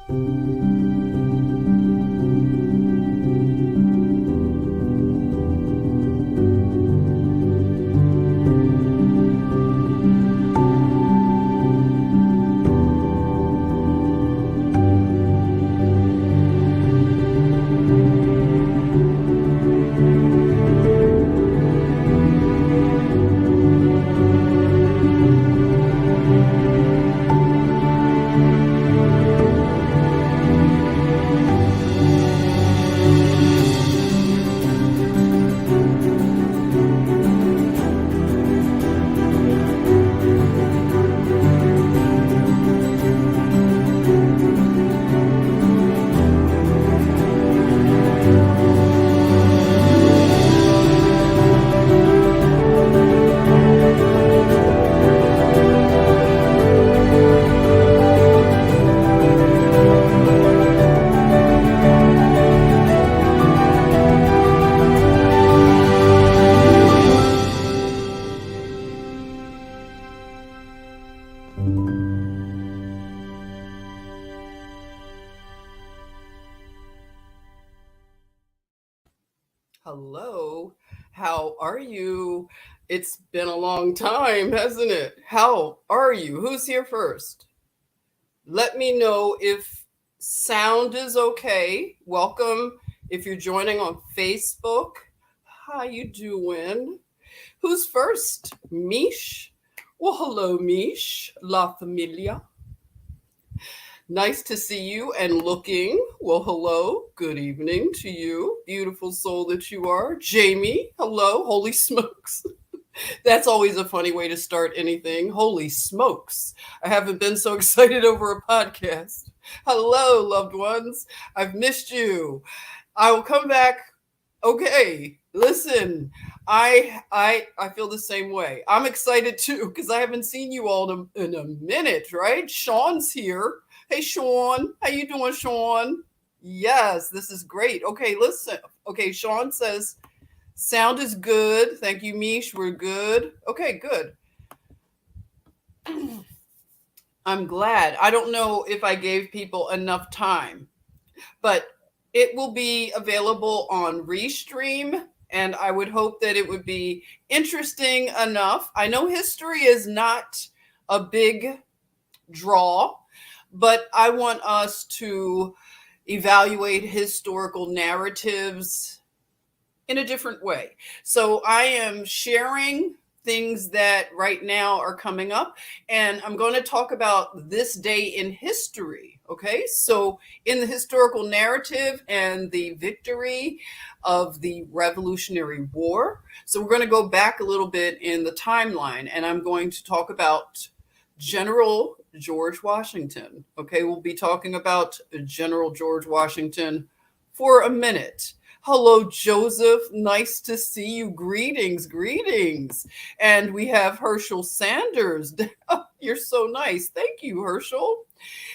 Hello, how are you? It's been a long time, hasn't it? How are you? Who's here first? Let me know if sound is okay. Welcome if you're joining on Facebook. How you doing? Who's first? Mish? Well, hello, Mish. La familia. Nice to see you and looking. Well, hello. Good evening to you. Beautiful soul that you are. Jamie, hello. Holy smokes. That's always a funny way to start anything. Holy smokes. I haven't been so excited over a podcast. Hello, loved ones. I've missed you. I will come back. Okay. Listen, I feel the same way. I'm excited too because I haven't seen you all in a minute, right? Sean's here. Hey, Sean. How you doing, Sean? Yes, this is great. Okay, listen. Okay, Sean says sound is good. Thank you, Mish. We're good. Okay, good. I'm glad. I don't know if I gave people enough time, but it will be available on Restream, and I would hope that it would be interesting enough. I know history is not a big draw, but I want us to evaluate historical narratives in a different way. So I am sharing things that right now are coming up, and I'm going to talk about this day in history. Okay, so in the historical narrative and the victory of the Revolutionary War. So we're going to go back a little bit in the timeline, and I'm going to talk about General George Washington. Okay, we'll be talking about General George Washington for a minute. Hello, Joseph. Nice to see you. Greetings, greetings. And we have Herschel Sanders. You're so nice. Thank you, Herschel.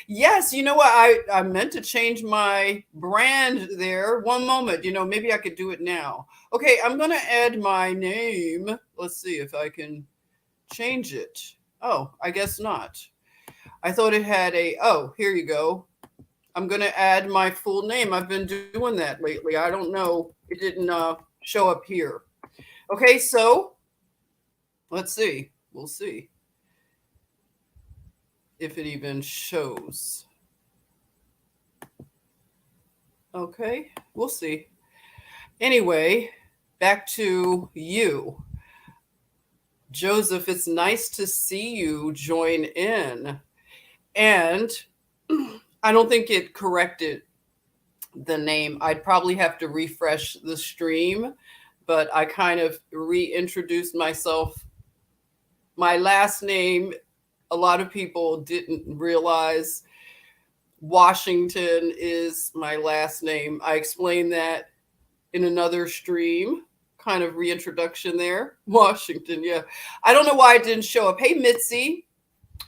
Yes, you know what? I meant to change my brand there. One moment. Maybe I could do it now. Okay, I'm going to add my name. Let's see if I can change it. Oh, I guess not. I thought it had oh, here you go. I'm going to add my full name. I've been doing that lately. I don't know. It didn't show up here. Okay, so let's see. We'll see if it even shows. Okay, we'll see. Anyway, back to you. Joseph, it's nice to see you join in. And I don't think it corrected the name. I'd probably have to refresh the stream, but I kind of reintroduced myself. My last name, a lot of people didn't realize Washington is my last name. I explained that in another stream, kind of reintroduction there. Washington, yeah. I don't know why it didn't show up. Hey, Mitzi.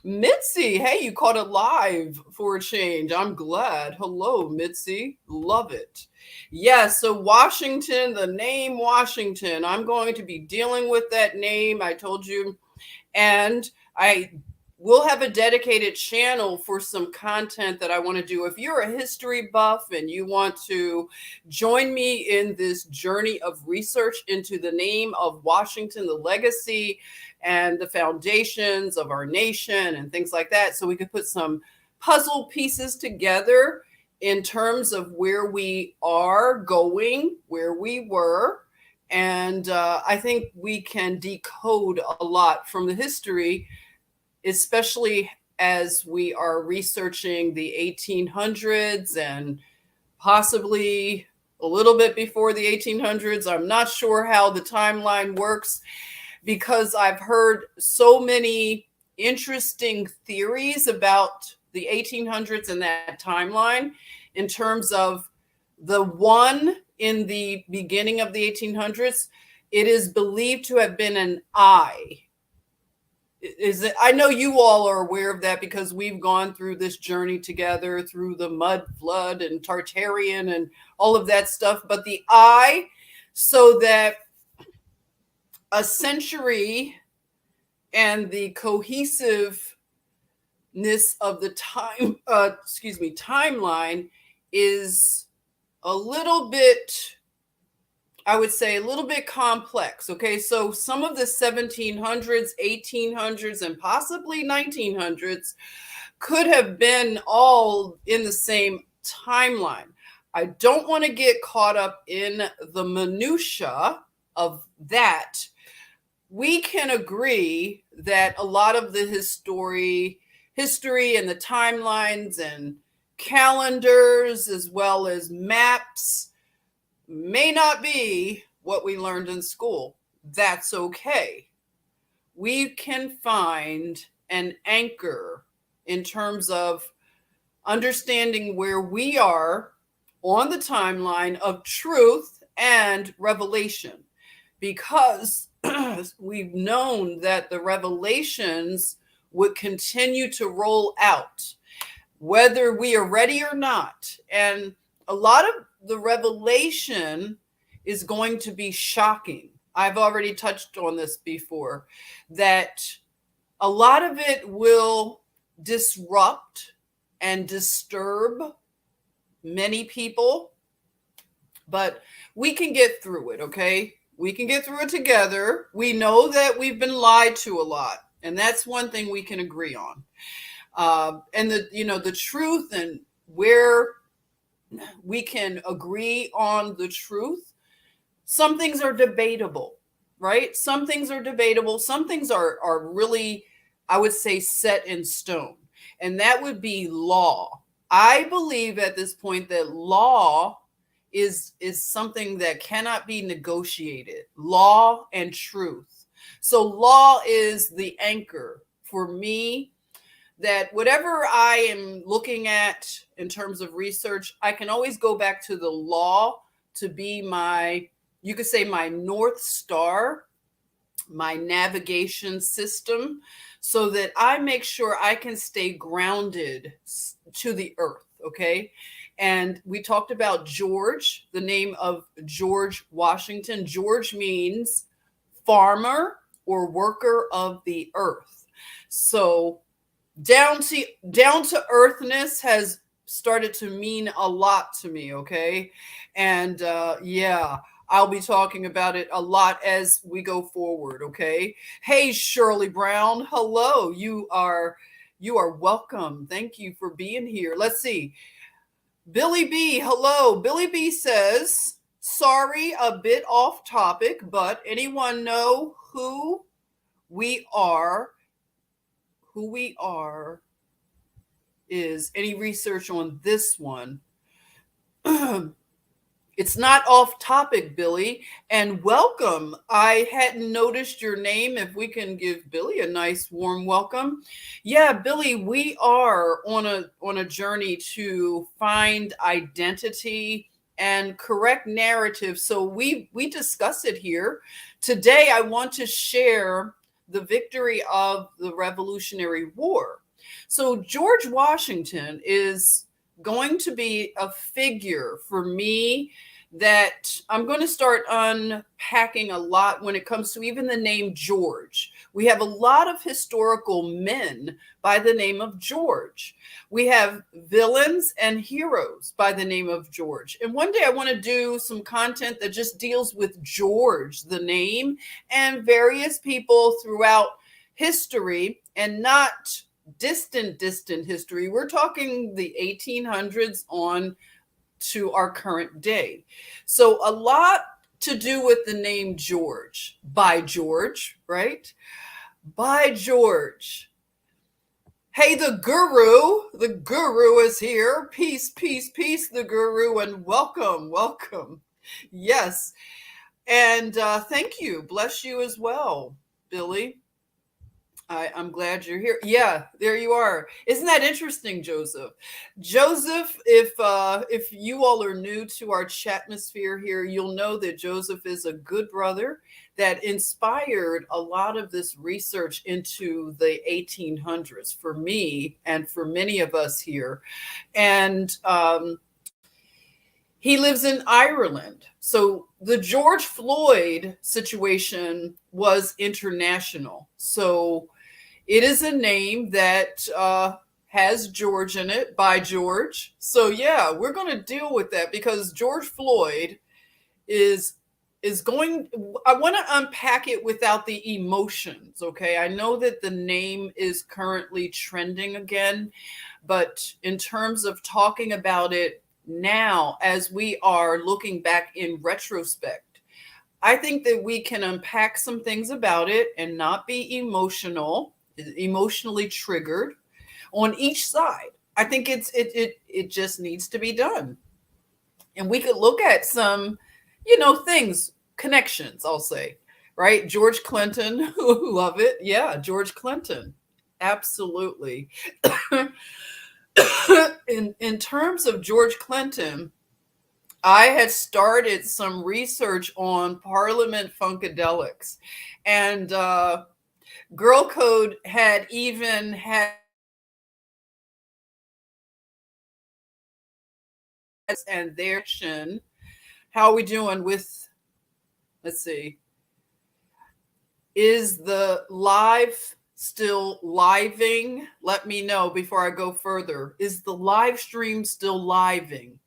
Mitzi, hey, you caught it live for a change. I'm glad. Hello, Mitzi. Love it. Yeah, so Washington, the name Washington, I'm going to be dealing with that name. I told you. And we'll have a dedicated channel for some content that I want to do. If you're a history buff and you want to join me in this journey of research into the name of Washington, the legacy and the foundations of our nation and things like that, so we could put some puzzle pieces together in terms of where we are going, where we were. And I think we can decode a lot from the history, especially as we are researching the 1800s and possibly a little bit before the 1800s. I'm not sure how the timeline works because I've heard so many interesting theories about the 1800s and that timeline in terms of the one in the beginning of the 1800s. It is believed to have been an eye. Is it? I know you all are aware of that because we've gone through this journey together through the mud flood and Tartarian and all of that stuff. But the eye, so that a century and the cohesiveness of the timeline is a little bit, I would say, a little bit complex. Okay, so some of the 1700s, 1800s, and possibly 1900s could have been all in the same timeline. I don't want to get caught up in the minutia of that. We can agree that a lot of the history and the timelines and calendars as well as maps may not be what we learned in school. That's okay. We can find an anchor in terms of understanding where we are on the timeline of truth and revelation, because we've known that the revelations would continue to roll out, whether we are ready or not. And a lot of the revelation is going to be shocking. I've already touched on this before, that a lot of it will disrupt and disturb many people, but we can get through it, okay? We can get through it together. We know that we've been lied to a lot, and that's one thing we can agree on. And the truth, and where we can agree on the truth. Some things are debatable, right? Some things are debatable. Some things are really, I would say, set in stone. And that would be law. I believe at this point that law is something that cannot be negotiated. Law and truth. So law is the anchor for me, that whatever I am looking at in terms of research, I can always go back to the law to be my, you could say, my North Star, my navigation system, so that I make sure I can stay grounded to the earth, okay? And we talked about George, the name of George Washington. George means farmer or worker of the earth. So down to earthness has started to mean a lot to me, okay? And yeah, I'll be talking about it a lot as we go forward, okay? Hey, Shirley Brown, hello. You are welcome. Thank you for being here. Let's see. Billy B, hello. Billy B says, sorry, a bit off topic, but anyone know who we are? Who we are is any research on this one? It's not off topic, Billy, and welcome. I hadn't noticed your name. If we can give Billy a nice warm welcome. Yeah, Billy, we are on a journey to find identity and correct narrative. So we discuss it here. Today, I want to share the victory of the Revolutionary War. So George Washington is going to be a figure for me that I'm going to start unpacking a lot when it comes to even the name George. We have a lot of historical men by the name of George. We have villains and heroes by the name of George. And one day I want to do some content that just deals with George, the name, and various people throughout history, and not distant history. We're talking the 1800s on to our current day. So a lot to do with the name George. By George, right? By George. Hey, the guru is here. Peace, peace, peace, the guru, and welcome, welcome. Yes, and thank you. Bless you as well, Billy. I'm glad you're here. Yeah, there you are. Isn't that interesting, Joseph? Joseph, if you all are new to our chatmosphere here, you'll know that Joseph is a good brother that inspired a lot of this research into the 1800s for me and for many of us here. And he lives in Ireland. So the George Floyd situation was international. So it is a name that has George in it, by George. So yeah, we're going to deal with that because George Floyd is going. I want to unpack it without the emotions. Okay, I know that the name is currently trending again, but in terms of talking about it now, as we are looking back in retrospect, I think that we can unpack some things about it and not be emotionally triggered on each side. I think it just needs to be done. And we could look at some, things, connections, I'll say, right? George Clinton, love it. Yeah, George Clinton. Absolutely. In terms of George Clinton, I had started some research on Parliament Funkadelics, and Girl Code had even had, and their action. How are we doing with, let's see, is the live still living? Let me know before I go further. Is the live stream still living?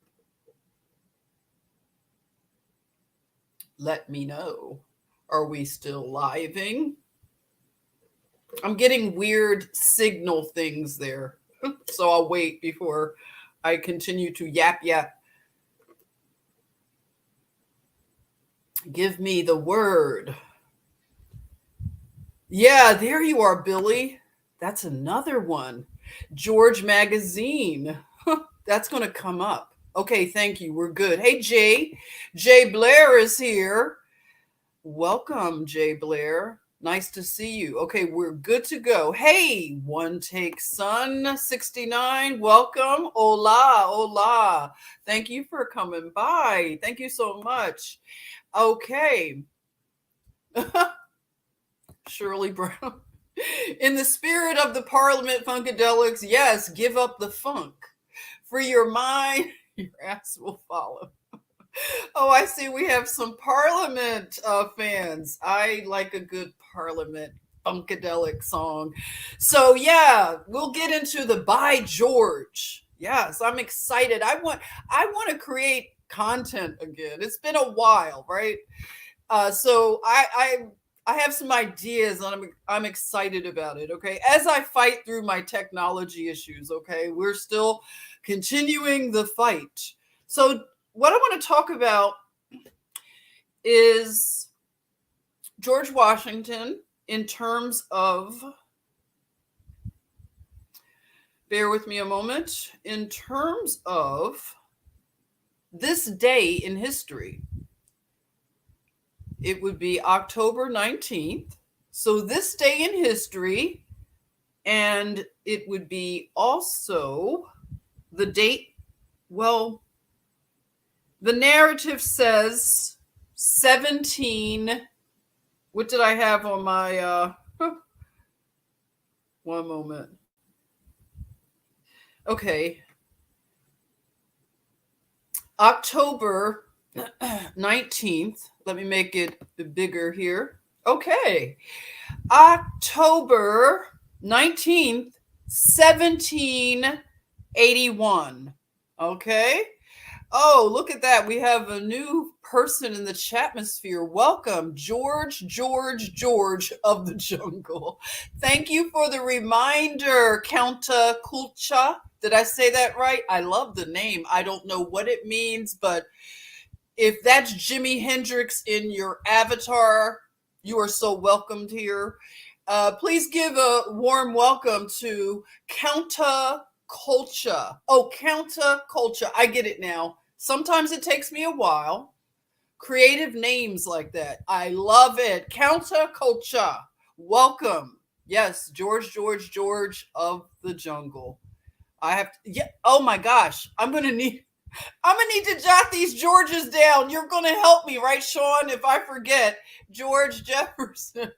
Let me know. Are we still living? I'm getting weird signal things there. So I'll wait before I continue to yap. Give me the word. Yeah, there you are, Billy. That's another one. George Magazine. That's going to come up. Okay, thank you. We're good. Hey, Jay. Jay Blair is here. Welcome, Jay Blair. Nice to see you. Okay, we're good to go. Hey, One Take Sun 69. Welcome. Hola, hola. Thank you for coming by. Thank you so much. Okay. Shirley Brown. In the spirit of the Parliament Funkadelics, yes, give up the funk. Free your mind, your ass will follow. Oh, I see we have some Parliament fans. I like a good Parliament Funkadelic song. So yeah, we'll get into the By George. Yes, I'm excited. I want to create content again. It's been a while, right? So I have some ideas and I'm excited about it. Okay, as I fight through my technology issues. Okay, we're still continuing the fight. So what I want to talk about is George Washington in terms of. Bear with me a moment. In terms of this day in history. It would be October 19th. So this day in history, and it would be also the date. Well, the narrative says 17. What did I have on my, one moment. Okay. October 19th. Let me make it bigger here. Okay. October 19th, 1781. Okay. Oh, look at that. We have a new person in the chatmosphere. Welcome, George of the Jungle. Thank you for the reminder, Counta Kulcha. Did I say that right? I love the name. I don't know what it means, but if that's Jimi Hendrix in your avatar, you are so welcomed here. Please give a warm welcome to Counta Culture. Oh, Counta Culture. I get it now. Sometimes it takes me a while. Creative names like that. I love it. Counta Culture. Welcome. Yes, George of the Jungle. I have to, yeah. Oh my gosh. I'm gonna need to jot these Georges down. You're gonna help me, right, Sean? If I forget George Jefferson,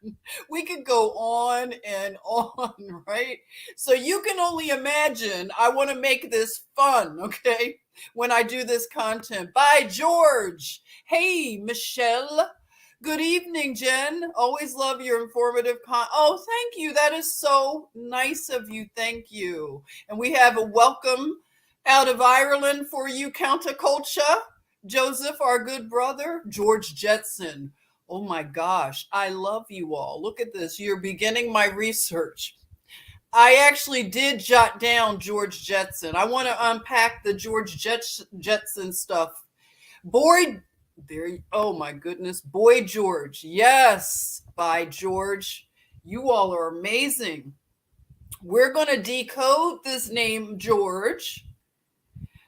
we could go on and on, right? So you can only imagine. I want to make this fun, okay? When I do this content, by George. Hey, Michelle. Good evening, Jen. Always love your informative Oh, thank you. That is so nice of you. Thank you. And we have a welcome out of Ireland for you, Counterculture. Joseph, our good brother. George Jetson. Oh my gosh, I love you all. Look at this. You're beginning my research. I actually did jot down George Jetson. I want to unpack the Jetson stuff. Boy, oh my goodness. Boy George. Yes, by George. You all are amazing. We're going to decode this name, George.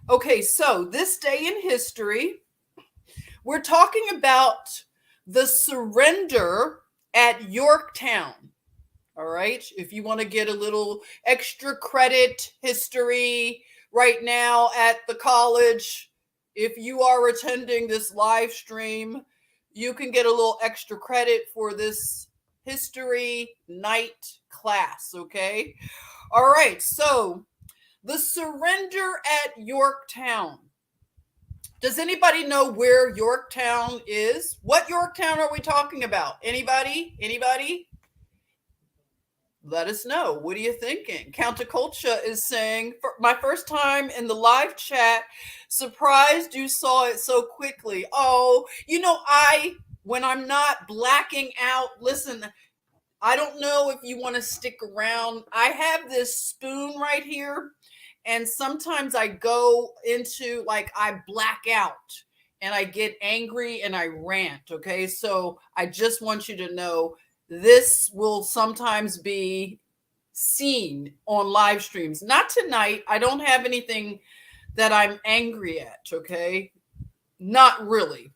Okay, so this day in history, we're talking about the surrender at Yorktown. All right, if you want to get a little extra credit history right now at the college, if you are attending this live stream, you can get a little extra credit for this history night class. Okay, all right, so the surrender at Yorktown. Does anybody know where Yorktown is? What Yorktown are we talking about? Anybody? Let us know. What are you thinking? Counterculture is saying, for my first time in the live chat, surprised you saw it so quickly. Oh, when I'm not blacking out, listen, I don't know if you want to stick around. I have this spoon right here, and sometimes I go into I black out and I get angry and I rant. Okay. So I just want you to know this will sometimes be seen on live streams. Not tonight. I don't have anything that I'm angry at. Okay. Not really.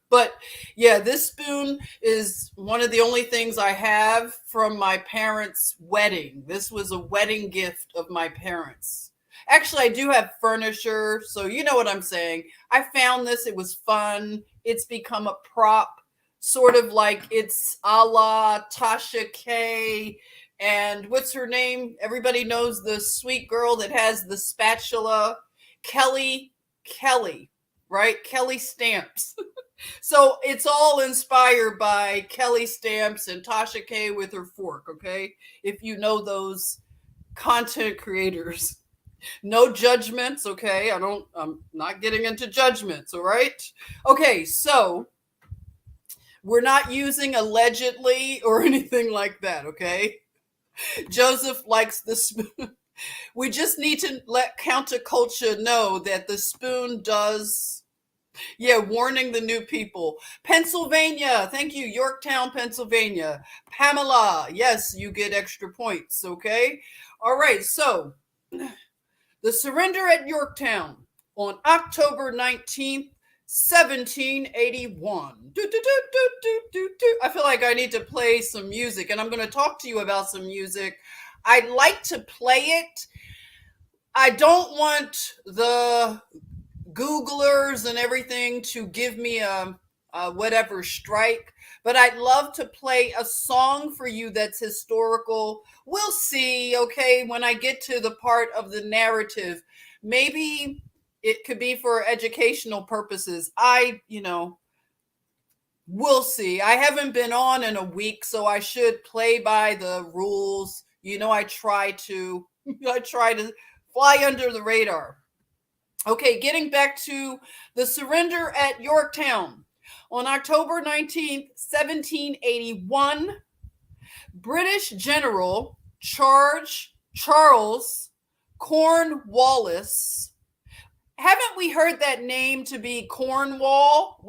But yeah, this spoon is one of the only things I have from my parents' wedding. This was a wedding gift of my parents. Actually, I do have furniture, so you know what I'm saying. I found this, it was fun. It's become a prop, sort of like it's a la Tasha K. And what's her name? Everybody knows the sweet girl that has the spatula. Kelly, right? Kelly Stamps. So it's all inspired by Kelly Stamps and Tasha K with her fork, okay? If you know those content creators. No judgments, okay? I'm not getting into judgments, all right? Okay, so we're not using allegedly or anything like that, okay? Joseph likes the spoon. We just need to let counterculture know that the spoon does. Yeah, warning the new people. Pennsylvania, thank you. Yorktown, Pennsylvania. Pamela, yes, you get extra points, okay? All right, so the surrender at Yorktown on October 19th, 1781. I feel like I need to play some music, and I'm going to talk to you about some music. I'd like to play it. I don't want the Googlers and everything to give me a whatever strike, but I'd love to play a song for you that's historical. We'll see, okay, when I get to the part of the narrative. Maybe it could be for educational purposes. We'll see. I haven't been on in a week, so I should play by the rules. I try to I try to fly under the radar. Okay, getting back to the surrender at Yorktown. On October 19th, 1781, British General Charles Cornwallis. Haven't we heard that name to be Cornwall?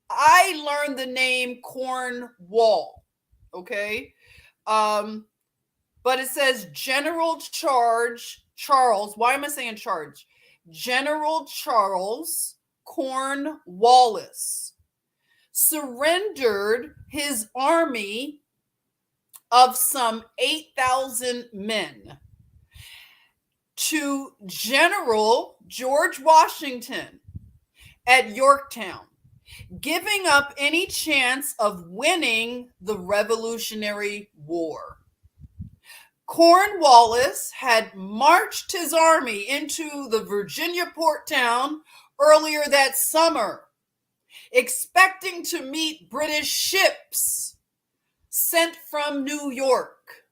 I learned the name Cornwall. Okay. But it says Charles. Why am I saying charge? General Charles Cornwallis surrendered his army of some 8,000 men to General George Washington at Yorktown, giving up any chance of winning the Revolutionary War. Cornwallis had marched his army into the Virginia port town earlier that summer, expecting to meet British ships sent from New York.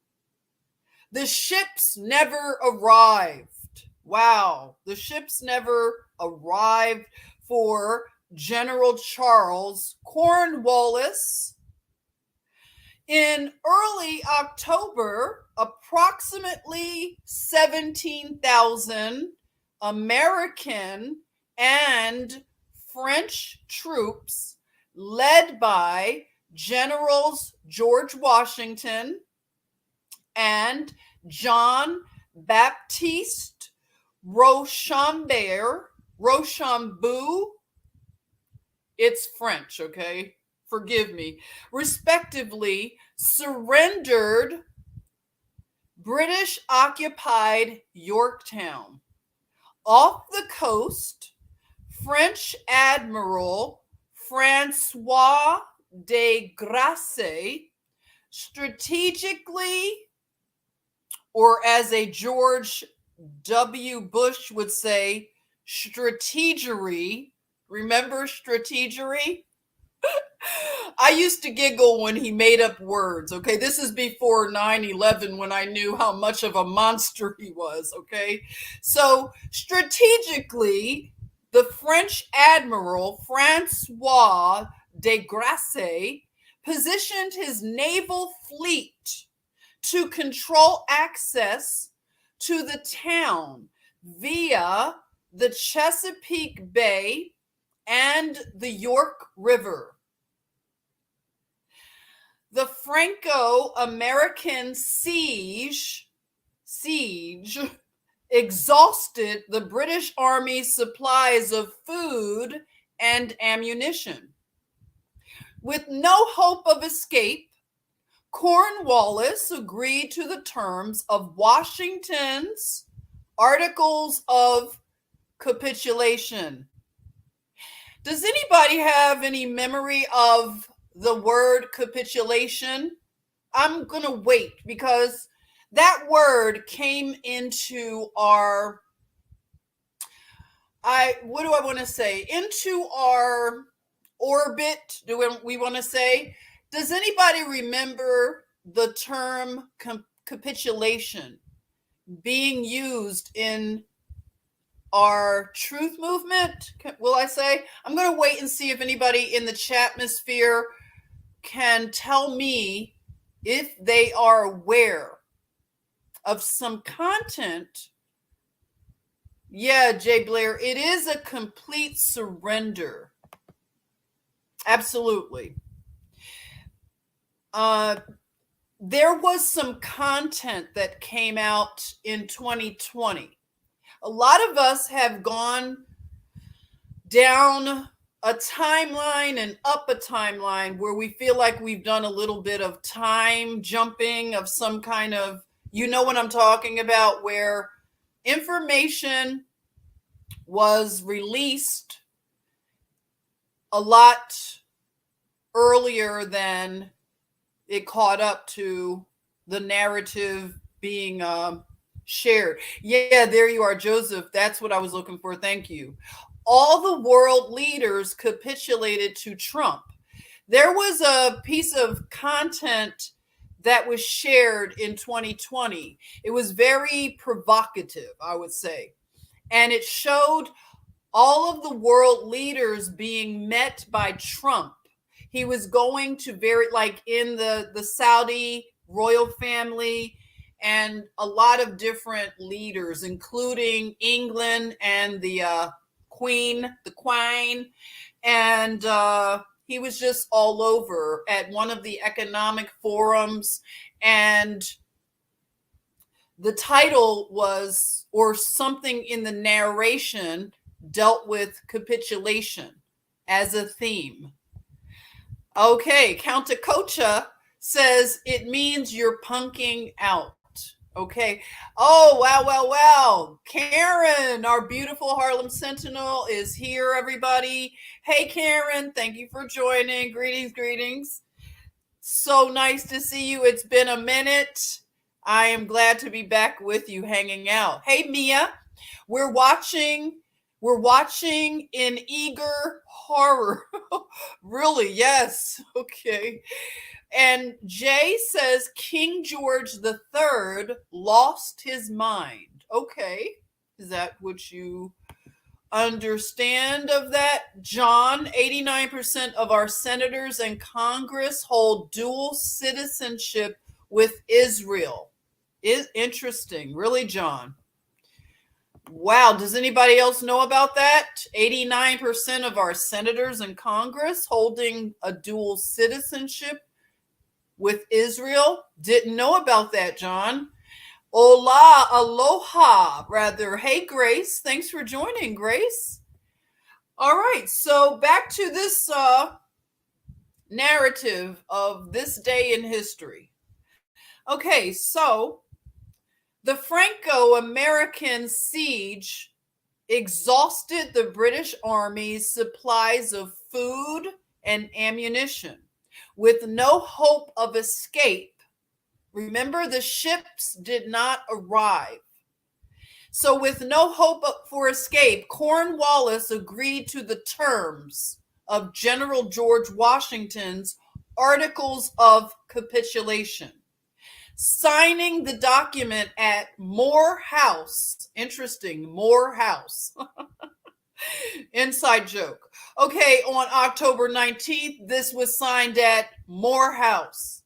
The ships never arrived. Wow, the ships never arrived for General Charles Cornwallis. In early October, approximately 17,000 American and French troops, led by Generals George Washington and John Baptiste Rochambeau. It's French, okay? Forgive me. Respectively, surrendered British occupied Yorktown. Off the coast, French Admiral Francois de Grasse strategically, or as a George W. Bush would say, strategery. Remember strategery? I used to giggle when he made up words, okay? This is before 9/11 when I knew how much of a monster he was, okay? So, strategically, the French Admiral Francois de Grasse positioned his naval fleet to control access to the town via the Chesapeake Bay and the York River. The Franco-American siege exhausted the British Army's supplies of food and ammunition. With no hope of escape, Cornwallis agreed to the terms of Washington's Articles of Capitulation. Does anybody have any memory of the word capitulation? I'm going to wait because that word came into our, what do I want to say? Into our orbit, do we want to say? Does anybody remember the term capitulation being used in our truth movement? Will I say? I'm going to wait and see if anybody in the chatmosphere can tell me if they are aware of some content. Yeah, Jay Blair, it is a complete surrender. Absolutely. There was some content that came out in 2020. A lot of us have gone down a timeline and up a timeline where we feel like we've done a little bit of time jumping of some kind of, you know what I'm talking about, where information was released a lot earlier than it caught up to the narrative being shared. Yeah, there you are, Joseph. That's what I was looking for. Thank you. All the world leaders capitulated to Trump. There was a piece of content that was shared in 2020. It was very provocative, I would say. And it showed all of the world leaders being met by Trump. He was going to like in the Saudi royal family and a lot of different leaders, including England and the Queen, and he was just all over at one of the economic forums, and the title was, or something in the narration dealt with capitulation as a theme. Okay, Count Kocha says it means you're punking out. Okay. Oh, wow, wow, wow. Karen, our beautiful Harlem Sentinel, is here, everybody. Hey, Karen, thank you for joining. Greetings, greetings. So nice to see you. It's been a minute. I am glad to be back with you hanging out. Hey, Mia, we're watching in eager horror. Really? Yes. Okay. And Jay says King George III lost his mind. Okay. Is that what you understand of that? John, 89% of our senators and Congress hold dual citizenship with Israel. Is interesting. Really, John? Wow. Does anybody else know about that? 89% of our senators in Congress holding a dual citizenship with Israel. Didn't know about that, John. Hola, aloha, rather. Hey, Grace. Thanks for joining, Grace. All right. So back to this narrative of this day in history. Okay. So the Franco-American siege exhausted the British Army's supplies of food and ammunition. With no hope of escape, remember the ships did not arrive. So with no hope for escape, Cornwallis agreed to the terms of General George Washington's Articles of Capitulation. Signing the document at Moore House. Interesting, Moore House. Inside joke. Okay, on October 19th, this was signed at Moore House.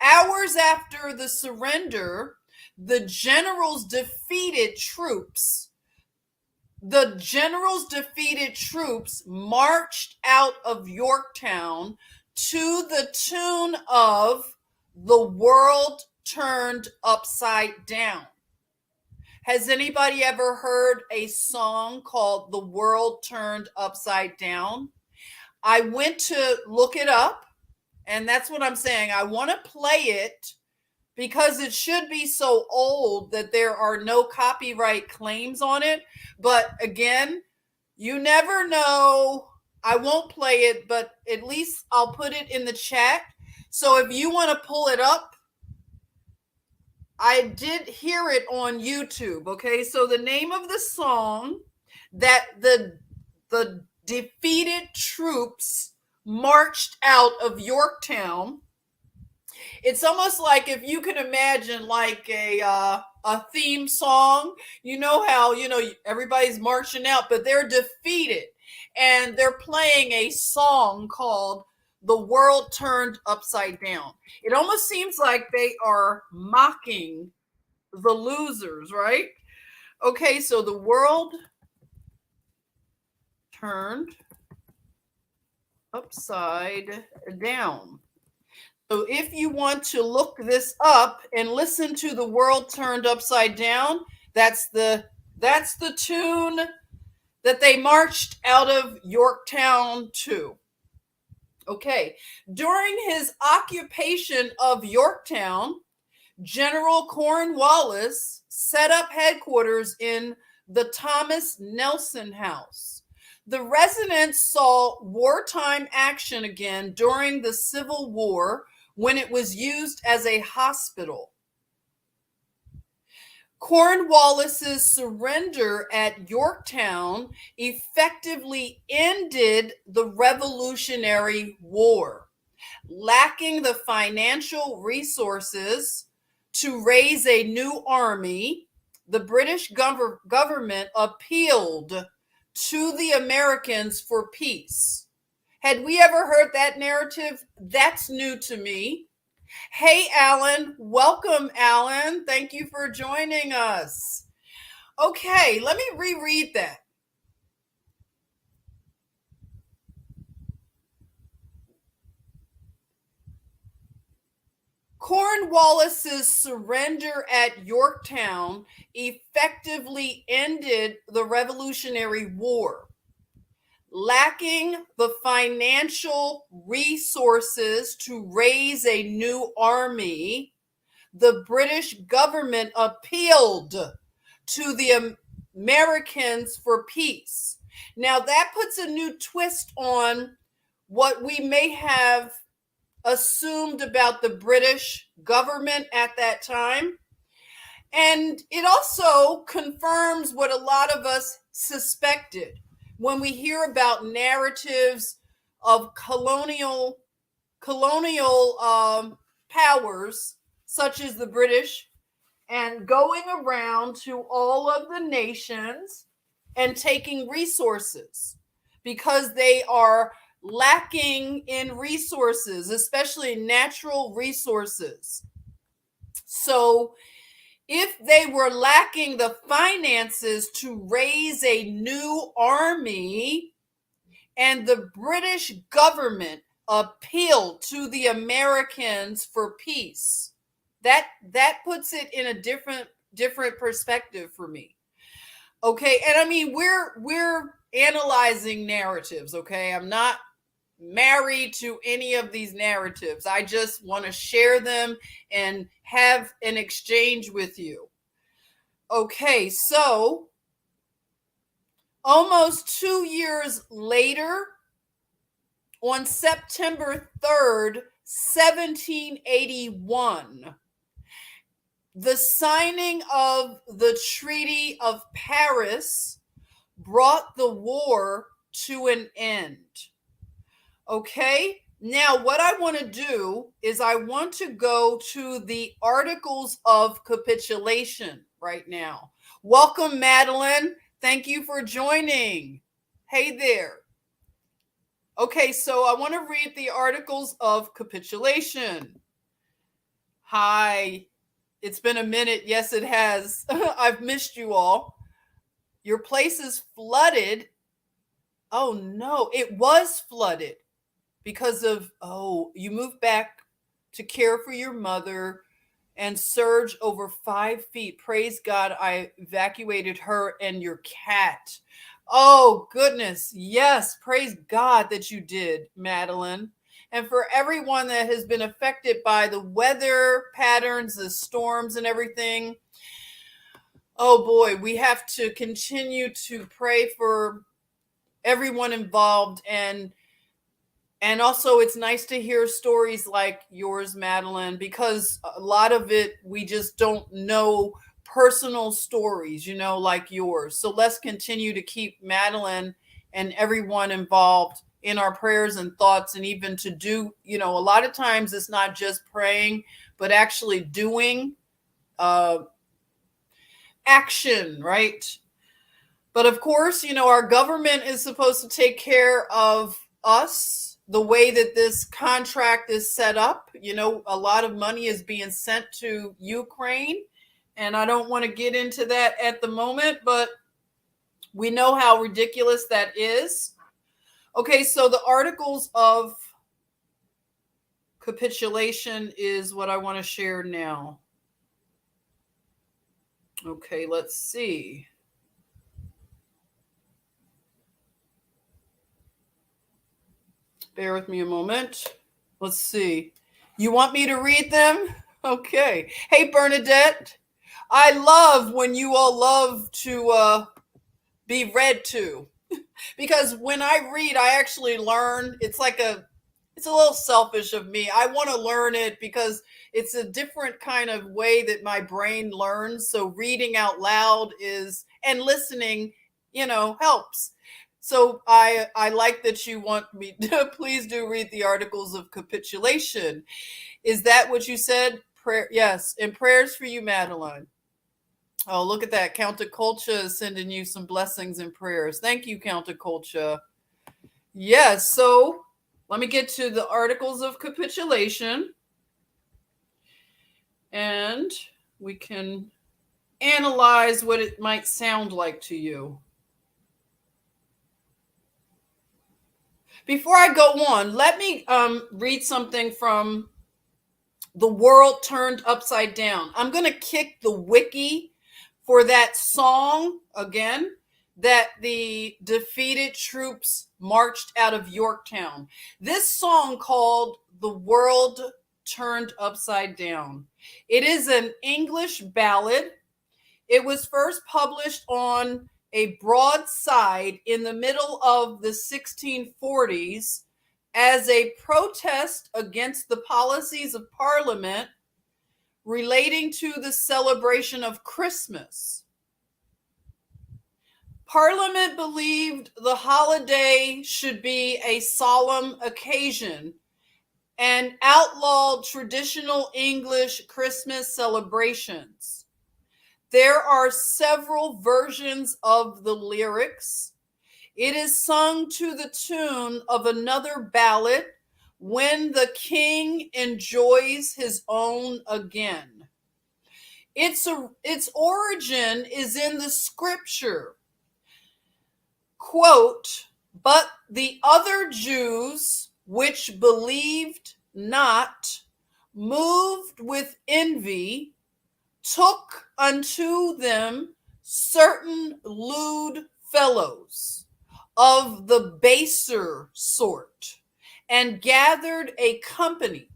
Hours after the surrender, the generals defeated troops marched out of Yorktown to the tune of "The World Turned Upside Down." Has anybody ever heard a song called "The World Turned Upside Down"? I went to look it up, and that's what I'm saying. I want to play it because it should be so old that there are no copyright claims on it. But again, you never know. I won't play it, but at least I'll put it in the chat. So if you want to pull it up, I did hear it on YouTube. Okay, so the name of the song that the defeated troops marched out of Yorktown. It's almost like if you can imagine like a theme song. You know how everybody's marching out, but they're defeated, and they're playing a song called "The World Turned Upside Down." It almost seems like they are mocking the losers, right? Okay, so the world turned upside down. So if you want to look this up and listen to "The World Turned Upside Down," that's the tune that they marched out of Yorktown to. Okay, during his occupation of Yorktown, General Cornwallis set up headquarters in the Thomas Nelson House. The residents saw wartime action again during the Civil War when it was used as a hospital. Cornwallis's surrender at Yorktown effectively ended the Revolutionary War. Lacking the financial resources to raise a new army, the British government appealed to the Americans for peace. Had we ever heard that narrative? That's new to me. Hey, Alan. Welcome, Alan. Thank you for joining us. Okay, let me reread that. Cornwallis's surrender at Yorktown effectively ended the Revolutionary War. Lacking the financial resources to raise a new army, the British government appealed to the Americans for peace. Now, that puts a new twist on what we may have assumed about the British government at that time. And it also confirms what a lot of us suspected when we hear about narratives of colonial powers such as the British and going around to all of the nations and taking resources because they are lacking in resources, especially natural resources. So if they were lacking the finances to raise a new army and the British government appealed to the Americans for peace, that puts it in a different perspective for me. Okay, and I mean we're analyzing narratives, okay? I'm not married to any of these narratives. I just want to share them and have an exchange with you. Okay, so almost 2 years later, on September 3rd, 1781, the signing of the Treaty of Paris brought the war to an end. Okay, now what I want to do is I want to go to the Articles of Capitulation right now. Welcome, Madeline. Thank you for joining. Hey there. Okay, so I want to read the Articles of Capitulation. Hi, it's been a minute. Yes, it has. I've missed you all. Your place is flooded. Oh no, it was flooded because of, you moved back to care for your mother and surge over 5 feet. Praise God, I evacuated her and your cat. Oh, goodness. Yes, praise God that you did, Madeline. And for everyone that has been affected by the weather patterns, the storms and everything, oh boy, we have to continue to pray for everyone involved. And also, it's nice to hear stories like yours, Madeline, because a lot of it, we just don't know personal stories, like yours. So let's continue to keep Madeline and everyone involved in our prayers and thoughts, and even to do, a lot of times it's not just praying, but actually doing action, right? But of course, our government is supposed to take care of us the way that this contract is set up. A lot of money is being sent to Ukraine, and I don't want to get into that at the moment, but we know how ridiculous that is. Okay, so the Articles of Capitulation is what I want to share now. Okay, let's see. Bear with me a moment. Let's see. You want me to read them? Okay. Hey, Bernadette. I love when you all love to be read to. Because when I read, I actually learn. It's a little selfish of me. I want to learn it because it's a different kind of way that my brain learns. So reading out loud is, and listening, helps. So I like that you want me to please do read the Articles of Capitulation. Is that what you said? Prayer, yes, and prayers for you, Madeline. Oh, look at that. Counterculture is sending you some blessings and prayers. Thank you, Counterculture. Yes, so let me get to the Articles of Capitulation. And we can analyze what it might sound like to you. Before I go on, let me read something from The World Turned Upside Down. I'm going to kick the wiki for that song again that the defeated troops marched out of Yorktown. This song called The World Turned Upside Down. It is an English ballad. It was first published on a broadside in the middle of the 1640s as a protest against the policies of Parliament relating to the celebration of Christmas. Parliament believed the holiday should be a solemn occasion and outlawed traditional English Christmas celebrations. There are several versions of the lyrics. It is sung to the tune of another ballad, When the King Enjoys His Own Again. Its origin is in the scripture. Quote, but the other Jews which believed not, moved with envy, took unto them certain lewd fellows of the baser sort, and gathered a company,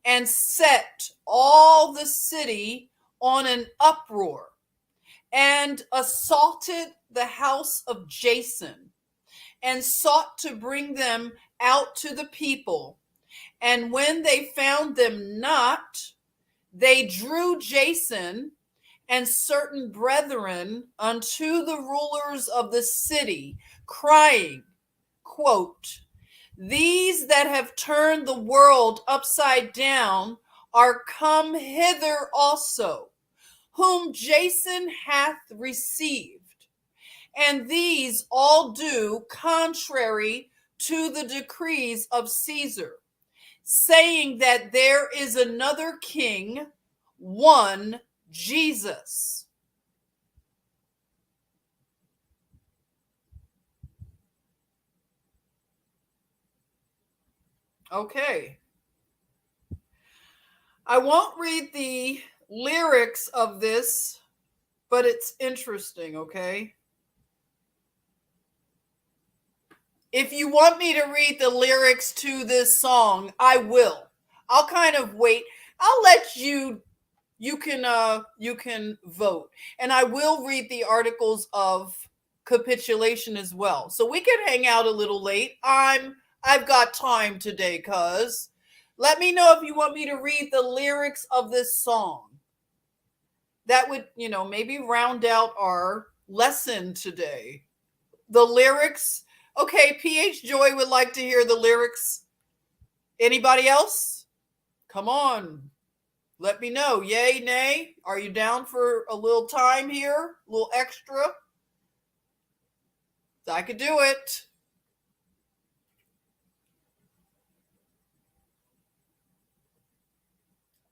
and set all the city on an uproar, and assaulted the house of Jason, and sought to bring them out to the people. And when they found them not, they drew Jason and certain brethren unto the rulers of the city, crying, quote, these that have turned the world upside down are come hither also, whom Jason hath received. And these all do contrary to the decrees of Caesar, saying that there is another king, one Jesus. Okay. I won't read the lyrics of this, but it's interesting, okay? If you want me to read the lyrics to this song, I will. I'll kind of wait. I'll let you can vote. And I will read the Articles of Capitulation as well. So we can hang out a little late. I've got time today, cuz. Let me know if you want me to read the lyrics of this song. That would, maybe round out our lesson today. The lyrics. Okay, PH Joy would like to hear the lyrics. Anybody else? Come on. Let me know. Yay, nay? Are you down for a little time here? A little extra? I could do it.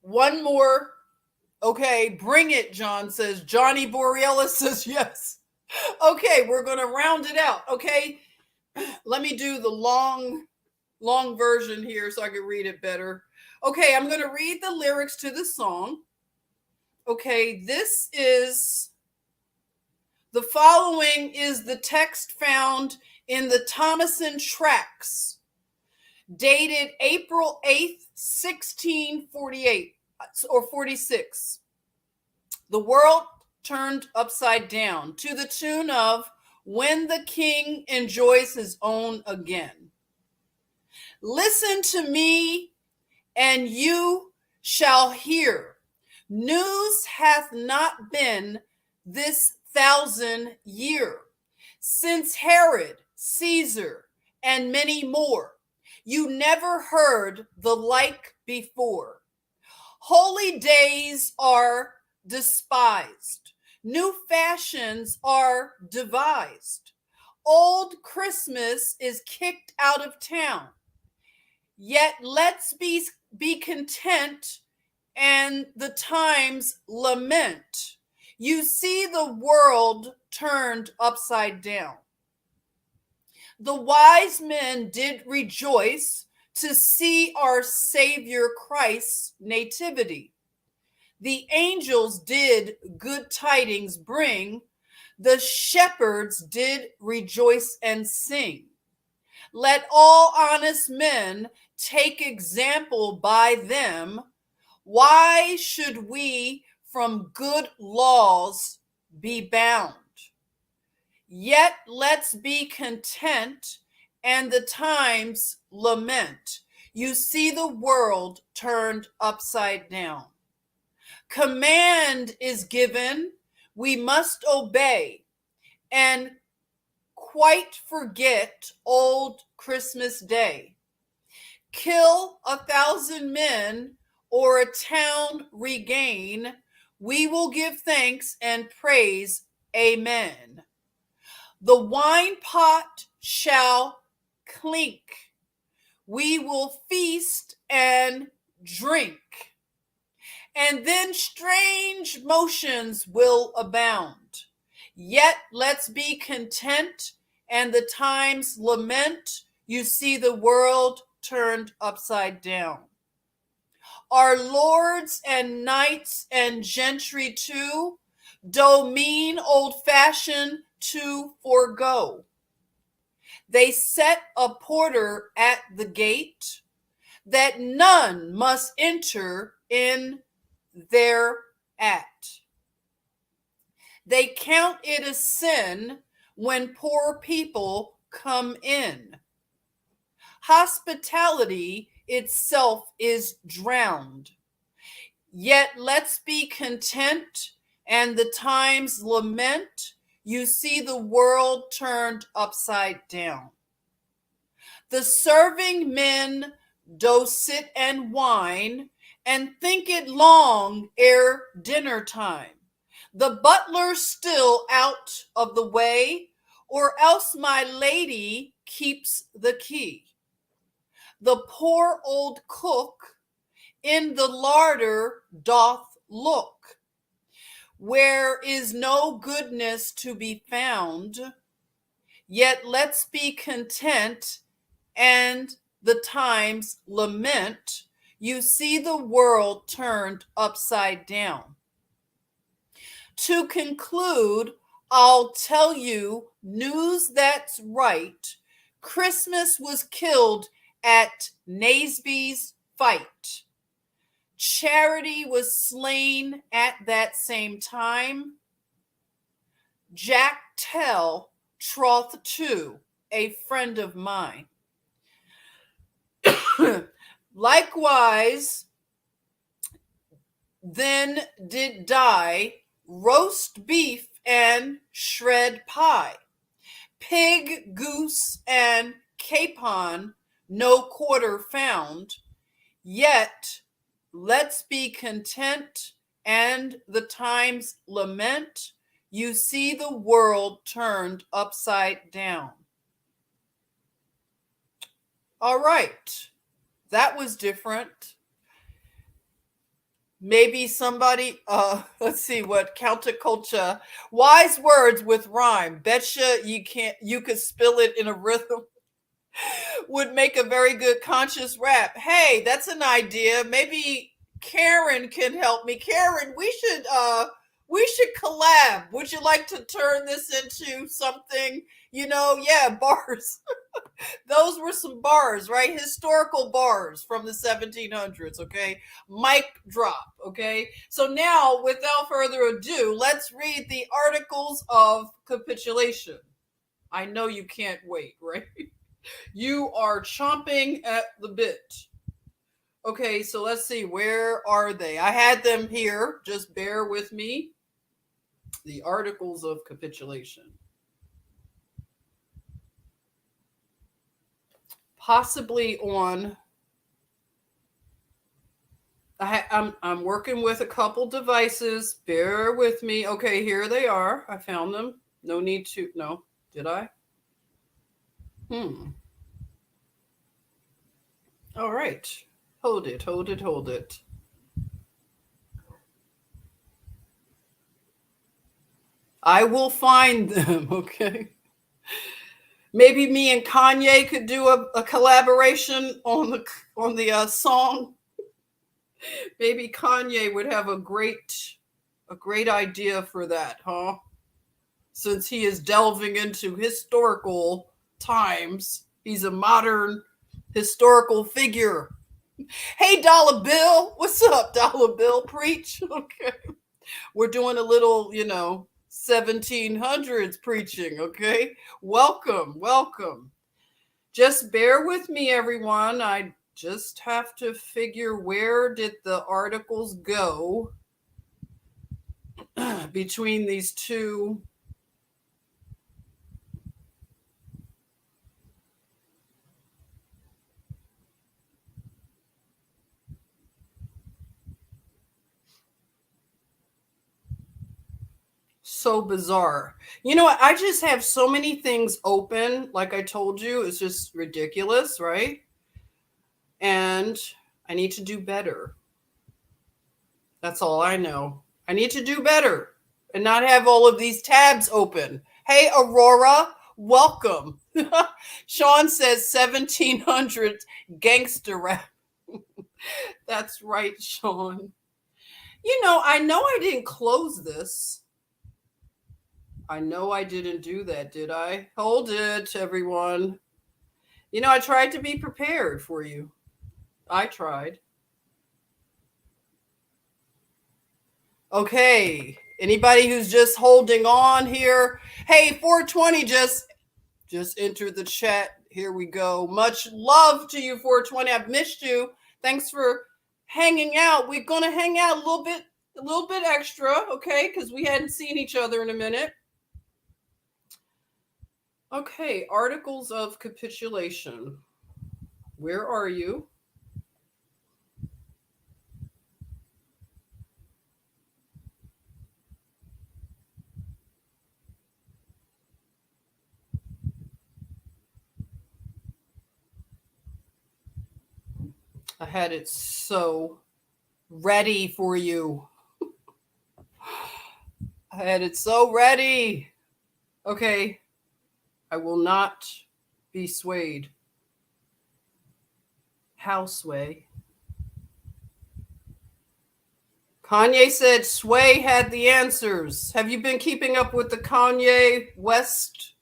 One more. Okay, bring it, John says. Johnny Borealis says yes. Okay, we're going to round it out. Okay, let me do the long version here so I can read it better. Okay, I'm going to read the lyrics to the song. Okay, the following is the text found in the Thomason Tracts, dated April 8th, 1648 or 46. The world turned upside down to the tune of When the King Enjoys His Own Again. Listen to me, and you shall hear. News hath not been this 1,000 year, since Herod, Caesar, and many more. You never heard the like before. Holy days are despised. New fashions are devised. Old Christmas is kicked out of town. Yet let's be content and the times lament. You see the world turned upside down. The wise men did rejoice to see our Savior Christ's nativity. The angels did good tidings bring. The shepherds did rejoice and sing. Let all honest men take example by them. Why should we from good laws be bound? Yet let's be content and the times lament. You see the world turned upside down. Command is given, we must obey and quite forget old Christmas Day. Kill 1,000 men or a town regain. We will give thanks and praise. Amen. The wine pot shall clink. We will feast and drink. And then strange motions will abound. Yet let's be content and the times lament. You see the world turned upside down. Our lords and knights and gentry too, do mean old-fashioned to forego. They set a porter at the gate that none must enter in thereat. They count it a sin when poor people come in. Hospitality itself is drowned. Yet let's be content and the times lament. You see the world turned upside down. The serving men do sit and whine and think it long ere dinner time. The butler still out of the way, or else my lady keeps the key. The poor old cook in the larder doth look, where is no goodness to be found. Yet let's be content and the times lament. You see the world turned upside down. To conclude, I'll tell you news that's right. Christmas was killed at Nasby's fight. Charity was slain at that same time. Jack Tell troth too, a friend of mine. Likewise, then did die roast beef and shred pie, pig, goose, and capon, no quarter found. Yet let's be content and the times lament. You see the world turned upside down. All right, that was different. Maybe somebody, let's see what counterculture, wise words with rhyme. Betcha you could spill it in a rhythm. Would make a very good conscious rap. Hey, that's an idea. Maybe Karen can help me. Karen, we should collab. Would you like to turn this into something? Yeah, bars. Those were some bars, right? Historical bars from the 1700s, okay? Mic drop, okay? So now, without further ado, let's read the Articles of Capitulation. I know you can't wait, right? You are chomping at the bit. Okay, so let's see. Where are they? I had them here. Just bear with me. The Articles of Capitulation. Possibly on. I'm working with a couple devices. Bear with me. Okay, here they are. I found them. No need to. No, did I? Hmm. All right. Hold it. Hold it. Hold it. I will find them. Okay. Maybe me and Kanye could do a collaboration on the song. Maybe Kanye would have a great idea for that, huh? Since he is delving into historical times, he's a modern historical figure. Hey, Dollar Bill, what's up, Dollar Bill? Preach, okay. We're doing a little, 1700s preaching, okay. Welcome, welcome. Just bear with me, everyone. I just have to figure where did the articles go between these two. So bizarre. You know what? I just have so many things open. Like I told you, it's just ridiculous, right? And I need to do better. That's all I know. I need to do better and not have all of these tabs open. Hey, Aurora, welcome. Sean says 1700 gangster rap. That's right, Sean. I know I didn't close this. I know I didn't do that, did I? Hold it, everyone. I tried to be prepared for you. I tried. Okay. Anybody who's just holding on here, hey, 420 just entered the chat. Here we go. Much love to you, 420. I've missed you. Thanks for hanging out. We're gonna hang out a little bit extra, okay? Because we hadn't seen each other in a minute. Okay, Articles of Capitulation. Where are you? I had it so ready for you. I had it so ready. Okay, I will not be swayed. How sway? Kanye said Sway had the answers. Have you been keeping up with the Kanye West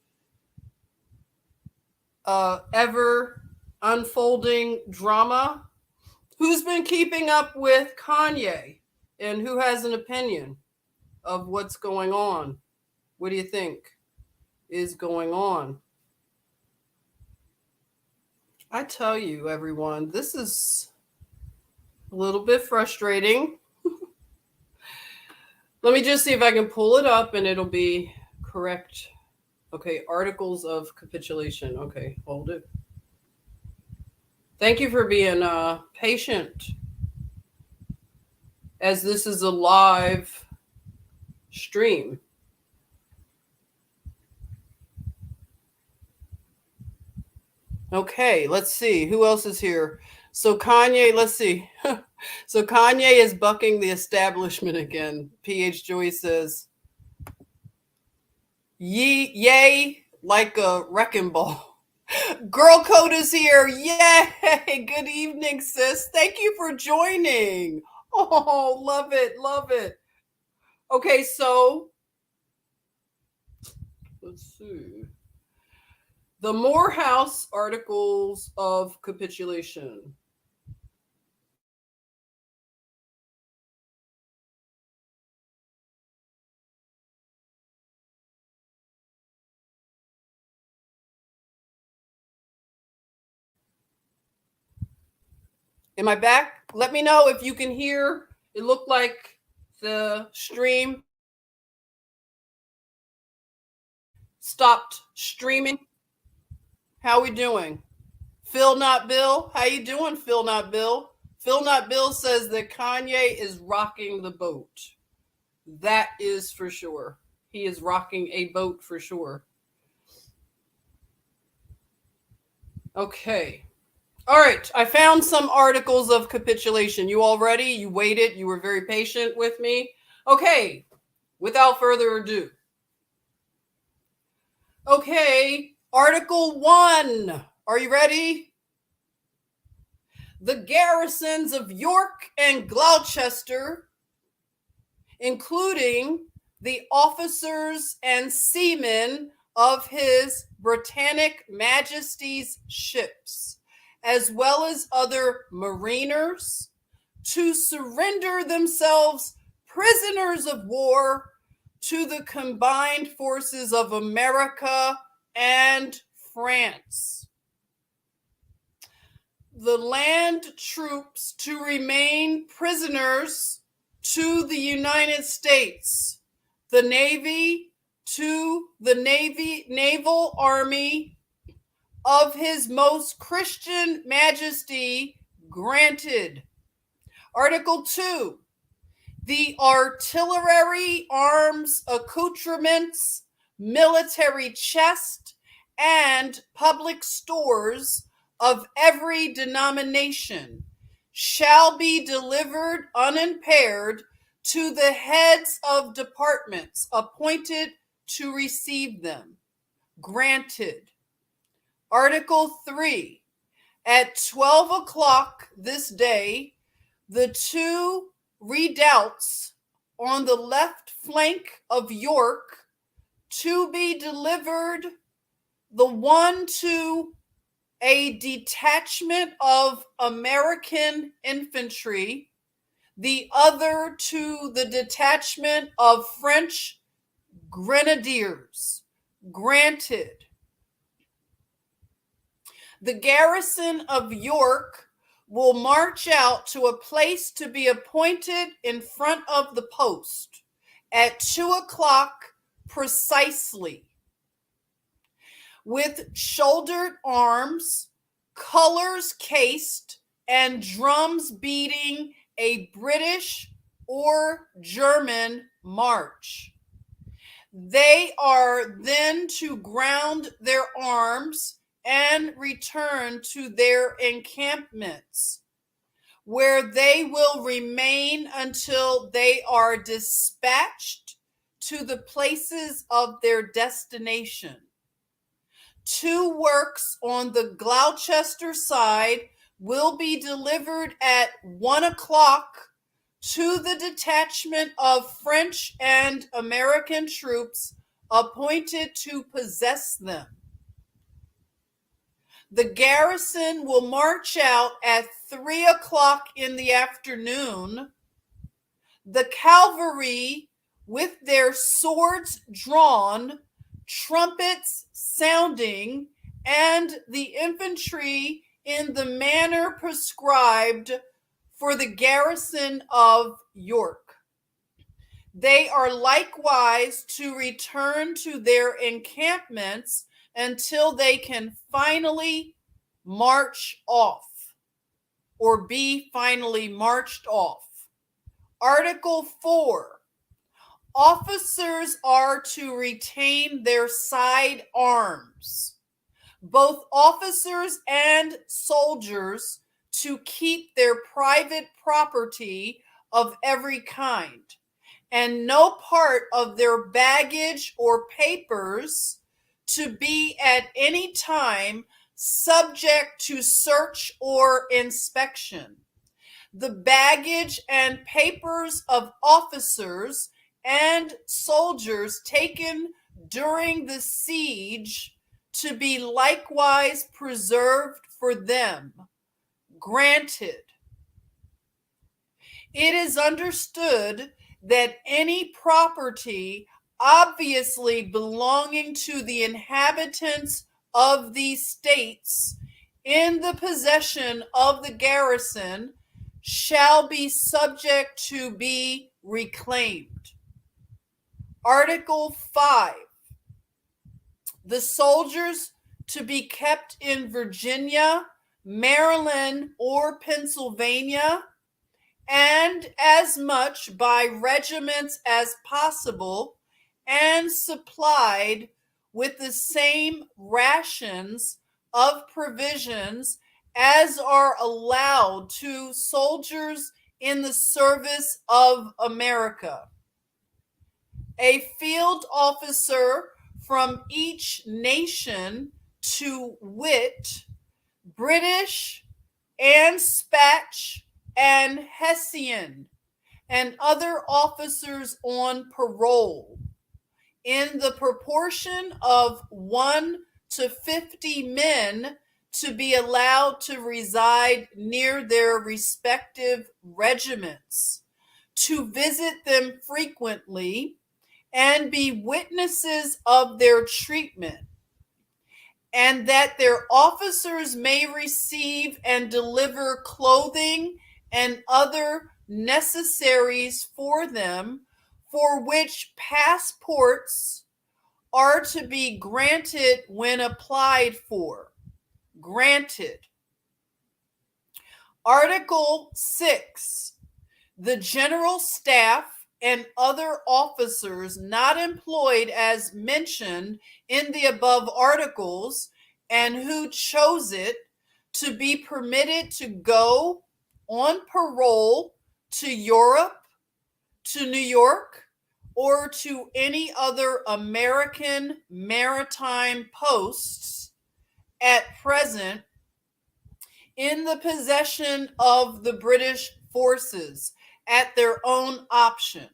ever unfolding drama? Who's been keeping up with Kanye? And who has an opinion of what's going on? What do you think is going on? I tell you, everyone, this is a little bit frustrating. Let me just see if I can pull it up and it'll be correct. Okay, Articles of Capitulation. Okay, hold it. Thank you for being patient, as this is a live stream. Okay, let's see. Who else is here? So Kanye, let's see. So Kanye is bucking the establishment again. PH Joey says, yay, like a wrecking ball. Girl Code is here. Yay. Good evening, sis. Thank you for joining. Oh, love it. Love it. Okay, so let's see. The Morehouse Articles of Capitulation. Am I back? Let me know if you can hear. It looked like the stream stopped streaming. How we doing? Phil Not Bill, how you doing, Phil Not Bill? Phil Not Bill says that Kanye is rocking the boat. That is for sure. He is rocking a boat for sure. Okay. All right. I found some articles of capitulation. You all ready? You waited. You were very patient with me. Okay. Without further ado. Okay. Article 1. Are you ready? The garrisons of York and Gloucester, including the officers and seamen of His Britannic Majesty's ships, as well as other mariners, to surrender themselves prisoners of war to the combined forces of America and France. The land troops to remain prisoners to the United States, the Navy to the Naval Army of His Most Christian Majesty granted. Article 2. The artillery, arms, accoutrements, military chest, and public stores of every denomination shall be delivered unimpaired to the heads of departments appointed to receive them. Granted. Article 3. At 12 o'clock this day, the 2 redoubts on the left flank of York to be delivered, the one to a detachment of American infantry, the other to the detachment of French grenadiers. Granted. The garrison of York will march out to a place to be appointed in front of the post at 2 o'clock precisely, with shouldered arms, colors cased, and drums beating a British or German march. They are then to ground their arms and return to their encampments, where they will remain until they are dispatched to the places of their destination. 2 works on the Gloucester side will be delivered at 1 o'clock to the detachment of French and American troops appointed to possess them. The garrison will march out at 3 o'clock in the afternoon. The cavalry, with their swords drawn, trumpets sounding, and the infantry in the manner prescribed for the garrison of York. They are likewise to return to their encampments until they can finally march off or be finally marched off. Article 4. Officers are to retain their side arms. Both officers and soldiers to keep their private property of every kind, and no part of their baggage or papers to be at any time subject to search or inspection. The baggage and papers of officers and soldiers taken during the siege to be likewise preserved for them. Granted. It is understood that any property obviously belonging to the inhabitants of these states in the possession of the garrison shall be subject to be reclaimed. Article 5. The soldiers to be kept in Virginia, Maryland, or Pennsylvania, and as much by regiments as possible, and supplied with the same rations of provisions as are allowed to soldiers in the service of America. A field officer from each nation, to wit, British and Scotch and Hessian, and other officers on parole, in the proportion of 1 to 50 men, to be allowed to reside near their respective regiments, to visit them frequently, and be witnesses of their treatment, and that their officers may receive and deliver clothing and other necessaries for them, for which passports are to be granted when applied for. Granted. Article 6. The general staff and other officers not employed as mentioned in the above articles, and who chose it, to be permitted to go on parole to Europe, to New York, or to any other American maritime posts at present in the possession of the British forces at their own option,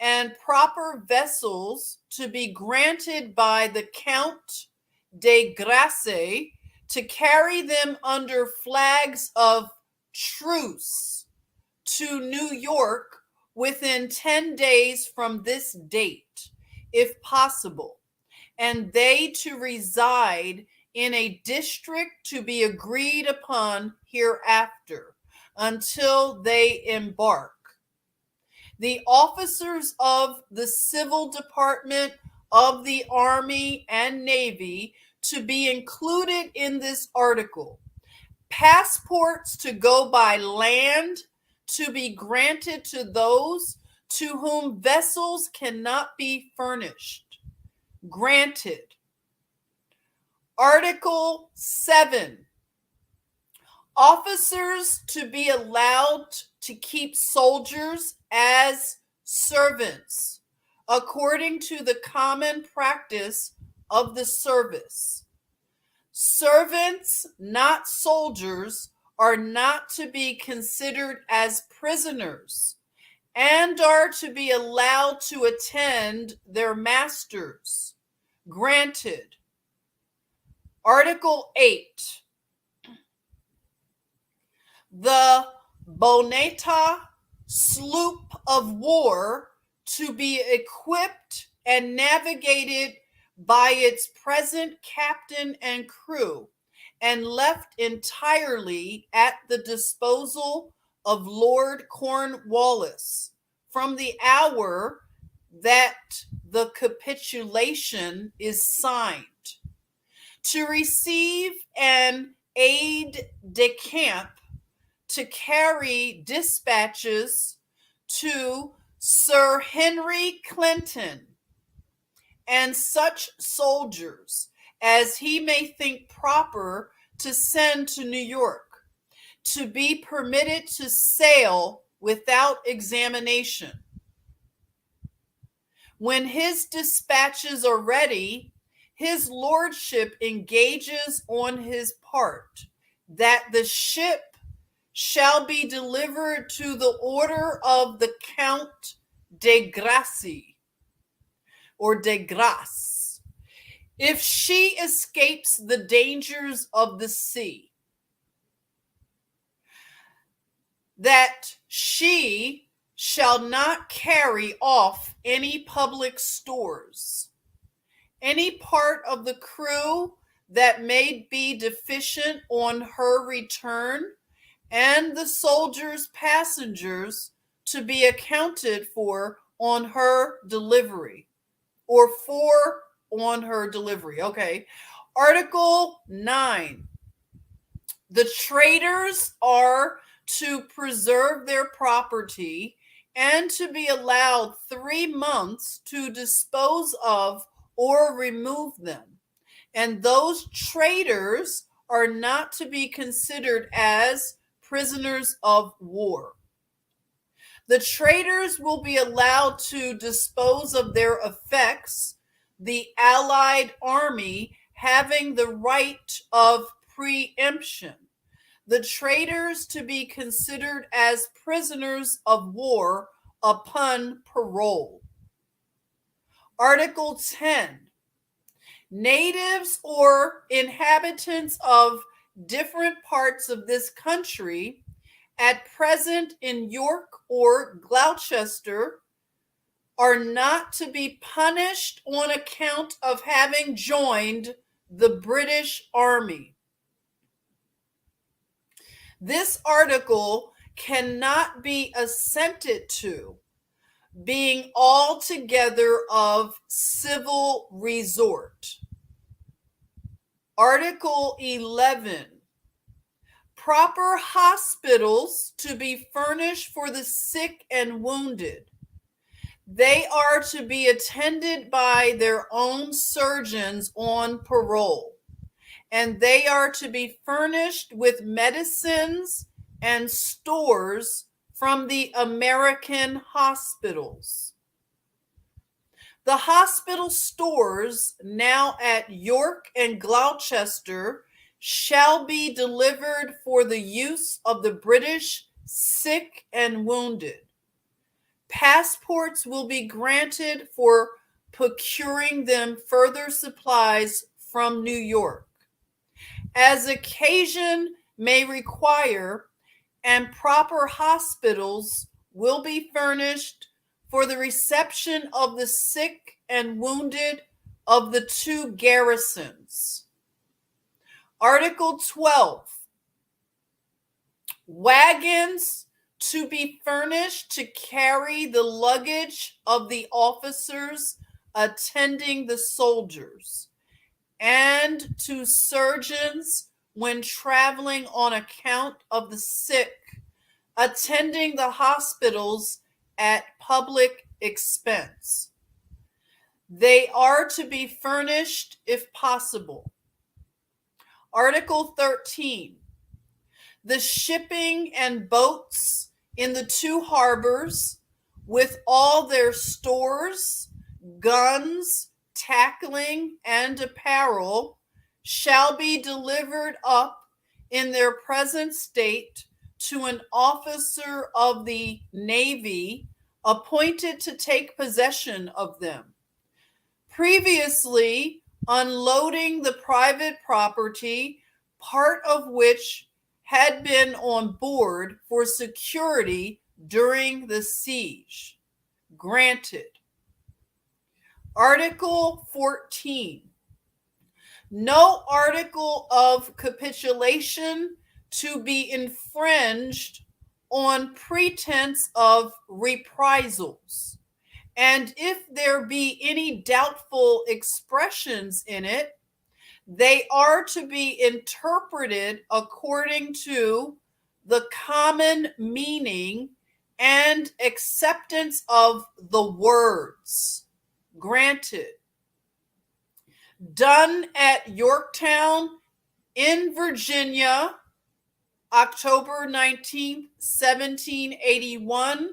and proper vessels to be granted by the Count de Grasse to carry them under flags of truce to New York within 10 days from this date, if possible, and they to reside in a district to be agreed upon hereafter, until they embark. The officers of the Civil Department of the Army and Navy to be included in this article. Passports to go by land to be granted to those to whom vessels cannot be furnished. Granted. Article 7. Officers to be allowed to keep soldiers as servants, according to the common practice of the service. Servants, not soldiers, are not to be considered as prisoners, and are to be allowed to attend their masters. Granted. Article 8. The Bonetta sloop of war to be equipped and navigated by its present captain and crew, and left entirely at the disposal of Lord Cornwallis from the hour that the capitulation is signed, to receive an aide de camp to carry dispatches to Sir Henry Clinton and such soldiers as he may think proper to send to New York, to be permitted to sail without examination. When his dispatches are ready, his lordship engages on his part that the ship shall be delivered to the order of the Count de Grasse, or de Grasse, if she escapes the dangers of the sea, that she shall not carry off any public stores, any part of the crew that may be deficient on her return, and the soldier's passengers to be accounted for on her delivery or for on her delivery. Okay. Article 9. The traders are to preserve their property and to be allowed 3 months to dispose of or remove them. And those traders are not to be considered as prisoners of war. The traders will be allowed to dispose of their effects, the Allied army having the right of preemption. The traders to be considered as prisoners of war upon parole. Article 10. Natives or inhabitants of different parts of this country at present in York or Gloucester are not to be punished on account of having joined the British Army. This article cannot be assented to, being altogether of civil resort. Article 11. Proper hospitals to be furnished for the sick and wounded. They are to be attended by their own surgeons on parole, and they are to be furnished with medicines and stores from the American hospitals. The hospital stores now at York and Gloucester shall be delivered for the use of the British sick and wounded. Passports will be granted for procuring them further supplies from New York, as occasion may require, and proper hospitals will be furnished for the reception of the sick and wounded of the 2 garrisons. Article 12. Wagons to be furnished to carry the luggage of the officers attending the soldiers, and to surgeons when traveling on account of the sick, attending the hospitals at public expense. They are to be furnished if possible. Article 13. The shipping and boats in the 2 harbors with all their stores, guns, tackling, and apparel shall be delivered up in their present state to an officer of the Navy appointed to take possession of them. Previously, unloading the private property, part of which had been on board for security during the siege. Granted. Article 14. No article of capitulation to be infringed on pretense of reprisals, and if there be any doubtful expressions in it, they are to be interpreted according to the common meaning and acceptance of the words. Granted. Done at Yorktown in Virginia, October 19th, 1781,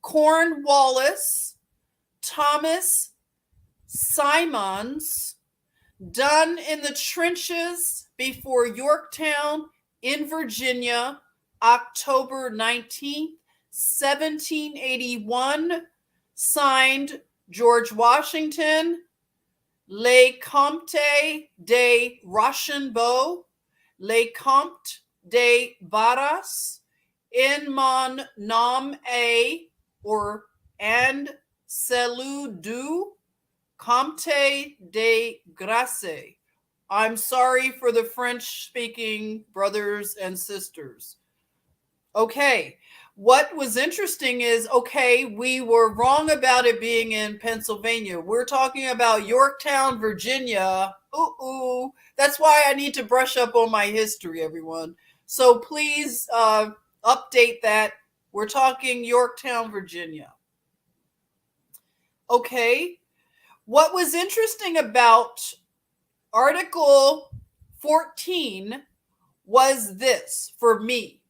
Cornwallis, Thomas Simons. Done in the trenches before Yorktown in Virginia, October 19th, 1781. Signed, George Washington, Le Comte de Rochambeau, Le Comte de Barras, in mon nom et or and celui du Comte de Grasse, I'm sorry for the French speaking brothers and sisters. Okay. What was interesting is, okay, we were wrong about it being in Pennsylvania. We're talking about Yorktown, Virginia. Ooh. That's why I need to brush up on my history, everyone. So please update that. We're talking Yorktown, Virginia. Okay. What was interesting about Article 14 was this for me.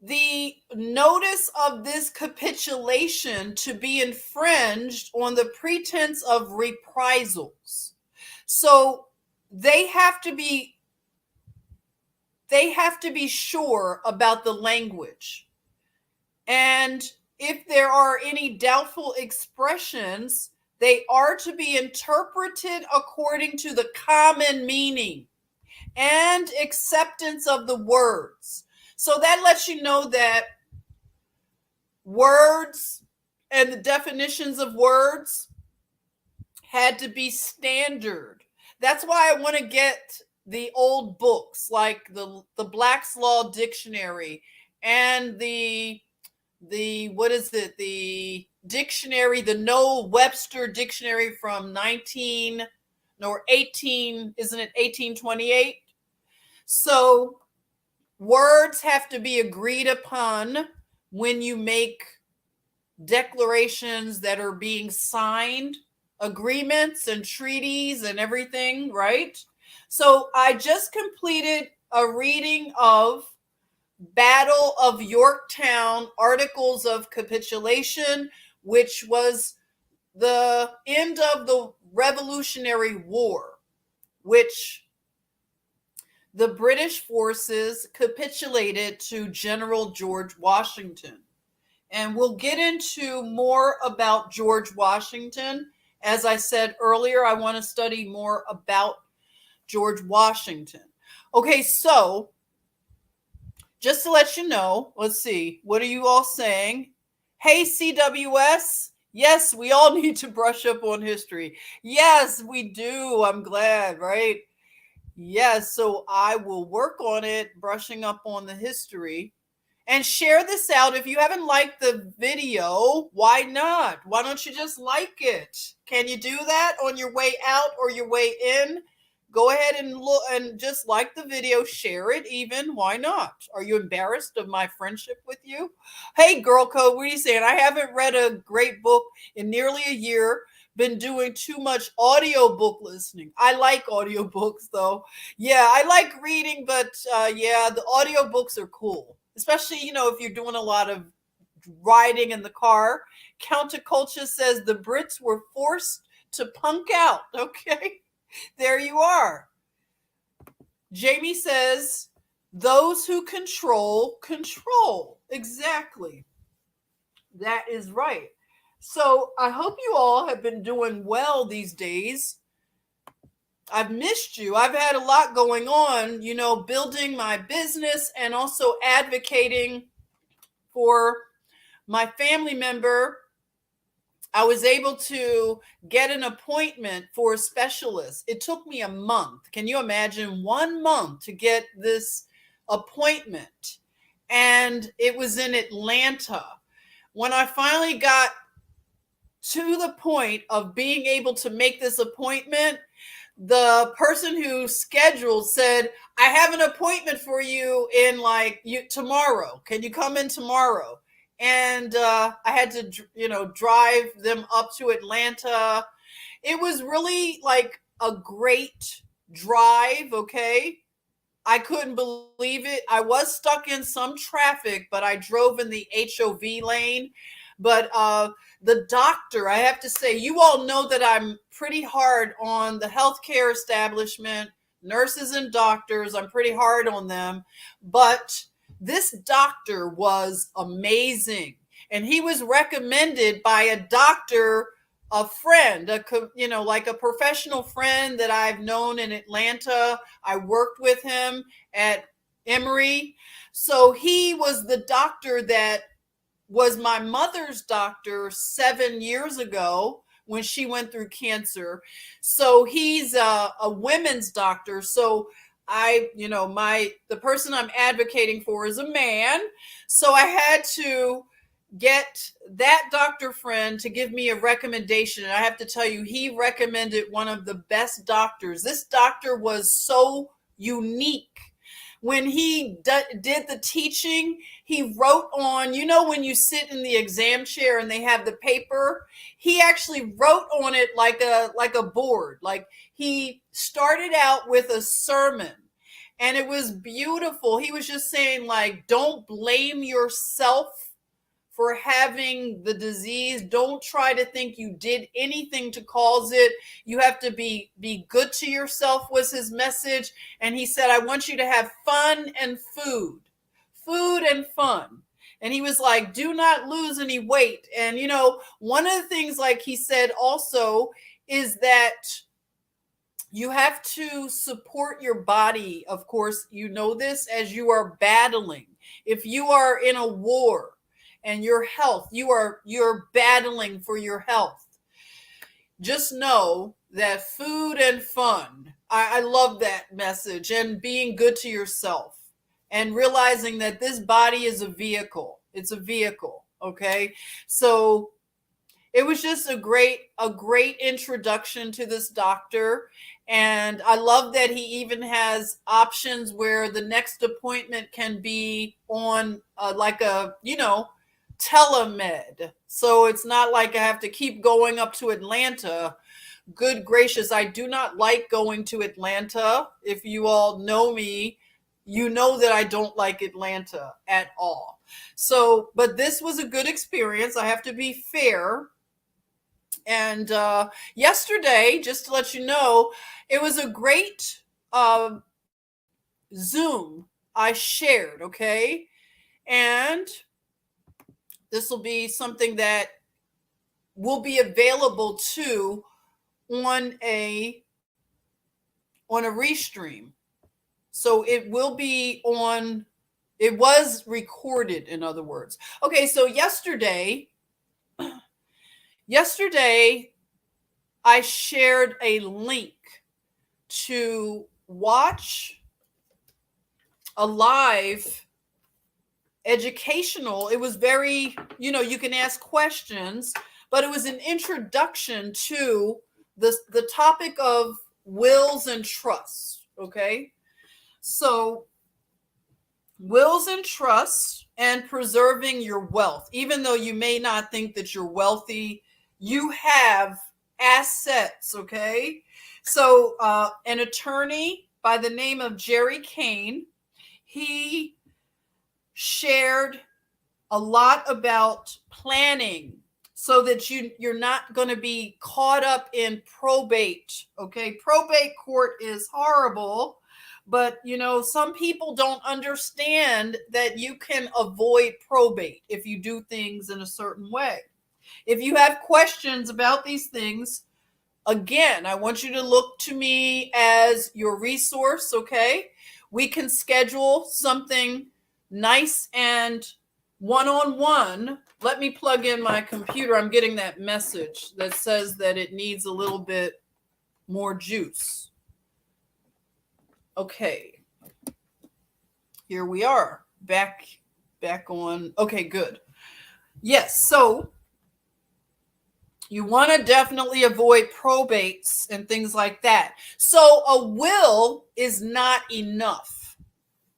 The notice of this capitulation to be infringed on the pretense of reprisals. So they have to be sure about the language. And if there are any doubtful expressions, they are to be interpreted according to the common meaning and acceptance of the words. So that lets you know that words and the definitions of words had to be standard. That's why I want to get the old books like the Black's Law Dictionary and the what is it, the dictionary, the Noah Webster dictionary from 18, isn't it 1828? So words have to be agreed upon when you make declarations that are being signed, agreements and treaties and everything, right? So I just completed a reading of Battle of Yorktown, Articles of Capitulation, which was the end of the Revolutionary War, which the British forces capitulated to General George Washington. And we'll get into more about George Washington. As I said earlier, I want to study more about George Washington. Okay, so just to let you know, let's see, what are you all saying? Hey, CWS. Yes, we all need to brush up on history. Yes, we do. I'm glad, right? Yes, so I will work on it, brushing up on the history. And share this out. If you haven't liked the video, why not? Why don't you just like it? Can you do that on your way out or your way in? Go ahead and look and just like the video, share it even. Why not? Are you embarrassed of my friendship with you? Hey, Girl Code, what are you saying? I haven't read a great book in nearly a year. Been doing too much audio book listening. I like audiobooks though. Yeah, I like reading, but yeah, the audiobooks are cool. Especially, if you're doing a lot of riding in the car. Counterculture says the Brits were forced to punk out. Okay, there you are. Jamie says those who control, control. Exactly. That is right. So I hope you all have been doing well these days. I've missed you. I've had a lot going on, building my business and also advocating for my family member. I was able to get an appointment for a specialist. It took me a month. Can you imagine 1 month to get this appointment? And it was in Atlanta. When I finally got to the point of being able to make this appointment, the person who scheduled said, I have an appointment for you in tomorrow. Can you come in tomorrow? And I had to, drive them up to Atlanta. It was really like a great drive. Okay. I couldn't believe it. I was stuck in some traffic, but I drove in the HOV lane. But the doctor, I have to say, you all know that I'm pretty hard on the healthcare establishment, nurses and doctors. I'm pretty hard on them. But this doctor was amazing. And he was recommended by a doctor, a friend, like a professional friend that I've known in Atlanta. I worked with him at Emory. So he was the doctor that was my mother's doctor 7 years ago when she went through cancer. So he's a women's doctor. So the person I'm advocating for is a man. So I had to get that doctor friend to give me a recommendation. And I have to tell you, he recommended one of the best doctors. This doctor was so unique. When he did the teaching, he wrote on, when you sit in the exam chair and they have the paper, he actually wrote on it like a board. Like, he started out with a sermon, and it was beautiful. He was just saying, like, don't blame yourself for having the disease. Don't try to think you did anything to cause it. You have to be good to yourself, was his message. And he said, I want you to have fun and food and fun. And he was like, do not lose any weight. And, one of the things, like he said also, is that you have to support your body. Of course, you know this, as you are battling. If you are in a war, and your health, you're battling for your health, just know that food and fun, I love that message, and being good to yourself, and realizing that this body is a vehicle. It's a vehicle. Okay. So it was just a great introduction to this doctor. And I love that he even has options where the next appointment can be on like a, telemed. So it's not like I have to keep going up to Atlanta. Good gracious, I do not like going to Atlanta. If you all know me, you know that I don't like Atlanta at all. So, but this was a good experience. I have to be fair. And yesterday, just to let you know, it was a great Zoom I shared, okay? And this will be something that will be available too on a restream. So it will be on, it was recorded, in other words. Okay, so yesterday I shared a link to watch a live educational. It was very, you can ask questions, but it was an introduction to the topic of wills and trusts. Okay. So wills and trusts and preserving your wealth. Even though you may not think that you're wealthy, you have assets. Okay. So an attorney by the name of Jerry Kane, he shared a lot about planning so that you're not going to be caught up in probate. Okay, probate court is horrible, but some people don't understand that you can avoid probate if you do things in a certain way. If you have questions about these things, again, I want you to look to me as your resource. Okay, we can schedule something nice and one-on-one. Let me plug in my computer. I'm getting that message that says that it needs a little bit more juice. Okay. Here we are. Back on. Okay, good. Yes, so you want to definitely avoid probates and things like that. So a will is not enough.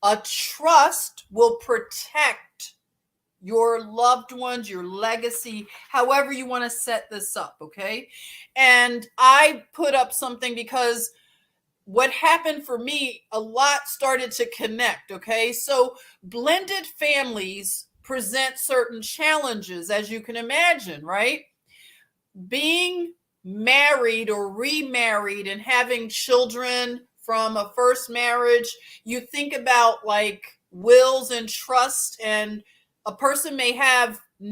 A trust will protect your loved ones, your legacy, however you want to set this up, okay? And I put up something because what happened for me, a lot started to connect, okay? So blended families present certain challenges, as you can imagine, right? Being married or remarried and having children from a first marriage, you think about like wills and trust, and a person may have a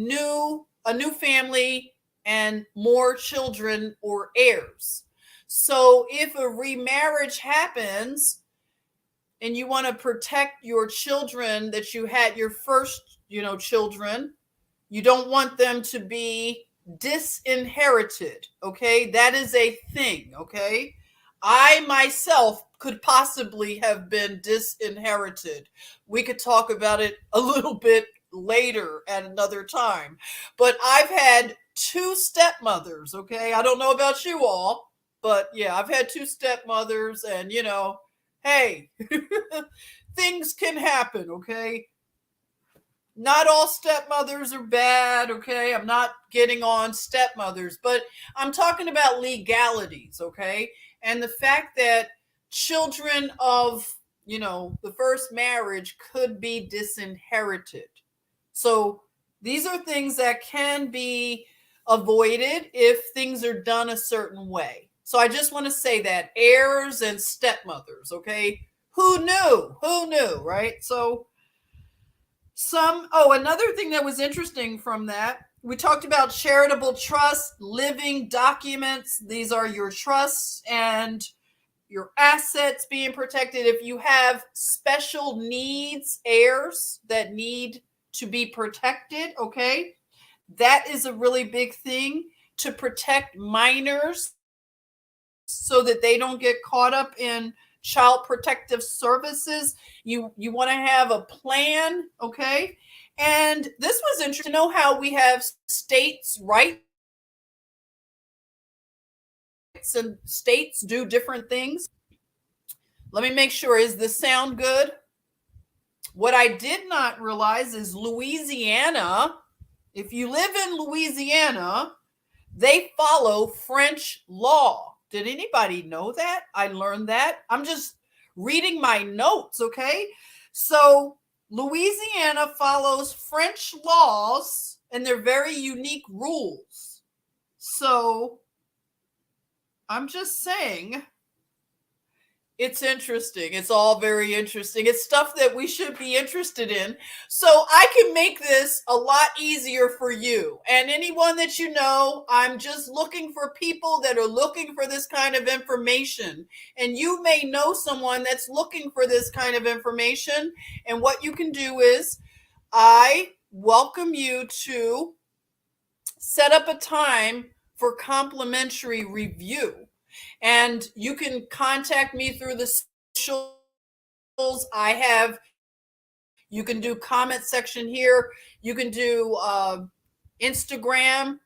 new family and more children or heirs. So if a remarriage happens and you want to protect your children that you had, your first, children, you don't want them to be disinherited. Okay, that is a thing. Okay, I myself could possibly have been disinherited. We could talk about it a little bit later at another time. But I've had two stepmothers. Okay, I don't know about you all, but yeah, I've had two stepmothers, and hey, things can happen. Okay, not all stepmothers are bad, okay? I'm not getting on stepmothers, but I'm talking about legalities, okay? And the fact that children of, the first marriage could be disinherited. So these are things that can be avoided if things are done a certain way. So I just want to say that heirs and stepmothers, okay? Who knew? Who knew, right? So another thing that was interesting from that, we talked about charitable trust, living documents. These are your trusts and your assets being protected. If you have special needs, heirs that need to be protected, okay, that is a really big thing to protect minors so that they don't get caught up in child protective services. You want to have a plan, okay? And this was interesting to know how we have states' rights and states do different things. Let me make sure, is this sound good? What I did not realize is Louisiana, if you live in Louisiana, they follow French law. Did anybody know that? I learned that. I'm just reading my notes, okay? So Louisiana follows French laws and they're very unique rules. So I'm just saying, it's interesting. It's all very interesting. It's stuff that we should be interested in. So I can make this a lot easier for you. And anyone that you know, I'm just looking for people that are looking for this kind of information. And you may know someone that's looking for this kind of information. And what you can do is, I welcome you to set up a time for complimentary review. And you can contact me through the socials. I have, you can do comment section here. You can do Instagram,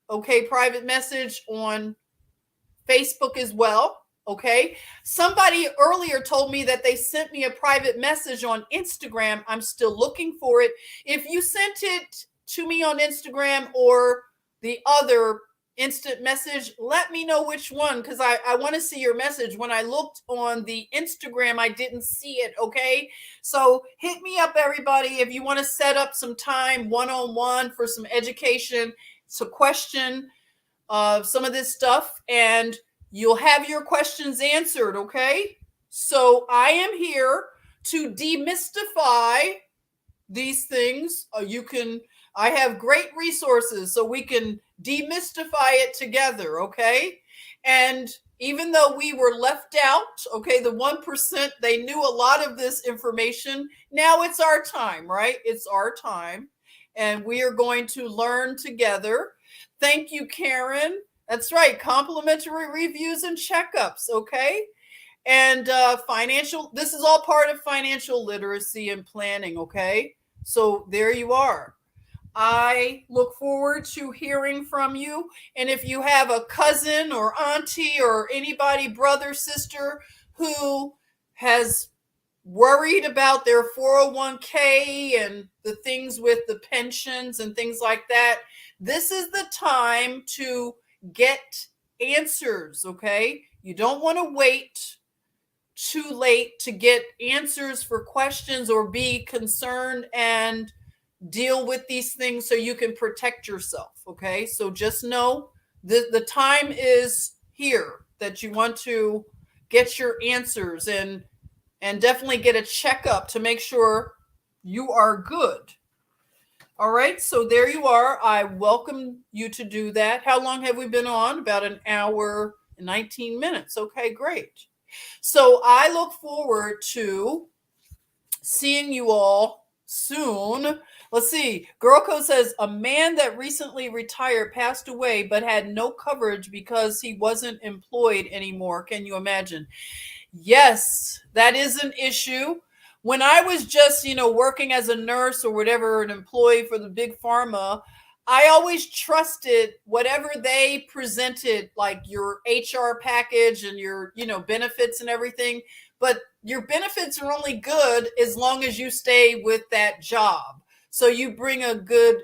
okay, private message on Facebook as well. Okay. Somebody earlier told me that they sent me a private message on Instagram. I'm still looking for it. If you sent it to me on Instagram or the other instant message, let me know which one, because I want to see your message. When I looked on the Instagram, I didn't see it. Okay. So hit me up, everybody, if you want to set up some time one-on-one for some education, some question of some of this stuff, and you'll have your questions answered. Okay. So I am here to demystify these things. I have great resources so we can demystify it together, okay? And even though we were left out, okay, the 1%, they knew a lot of this information. Now it's our time, right? It's our time. And we are going to learn together. Thank you, Karen. That's right. Complimentary reviews and checkups, okay? And this is all part of financial literacy and planning, okay? So there you are. I look forward to hearing from you. And if you have a cousin or auntie or anybody, brother, sister, who has worried about their 401k and the things with the pensions and things like that, this is the time to get answers, okay? You don't want to wait too late to get answers for questions or be concerned and deal with these things so you can protect yourself. Okay. So just know the time is here that you want to get your answers and definitely get a checkup to make sure you are good. All right. So there you are. I welcome you to do that. How long have we been on? About an hour and 19 minutes. Okay, great. So I look forward to seeing you all soon. Let's see. Girl Code says a man that recently retired passed away but had no coverage because he wasn't employed anymore. Can you imagine? Yes, that is an issue. When I was just, working as a nurse or whatever, an employee for the big pharma, I always trusted whatever they presented, like your HR package and your, benefits and everything. But your benefits are only good as long as you stay with that job. So you bring a good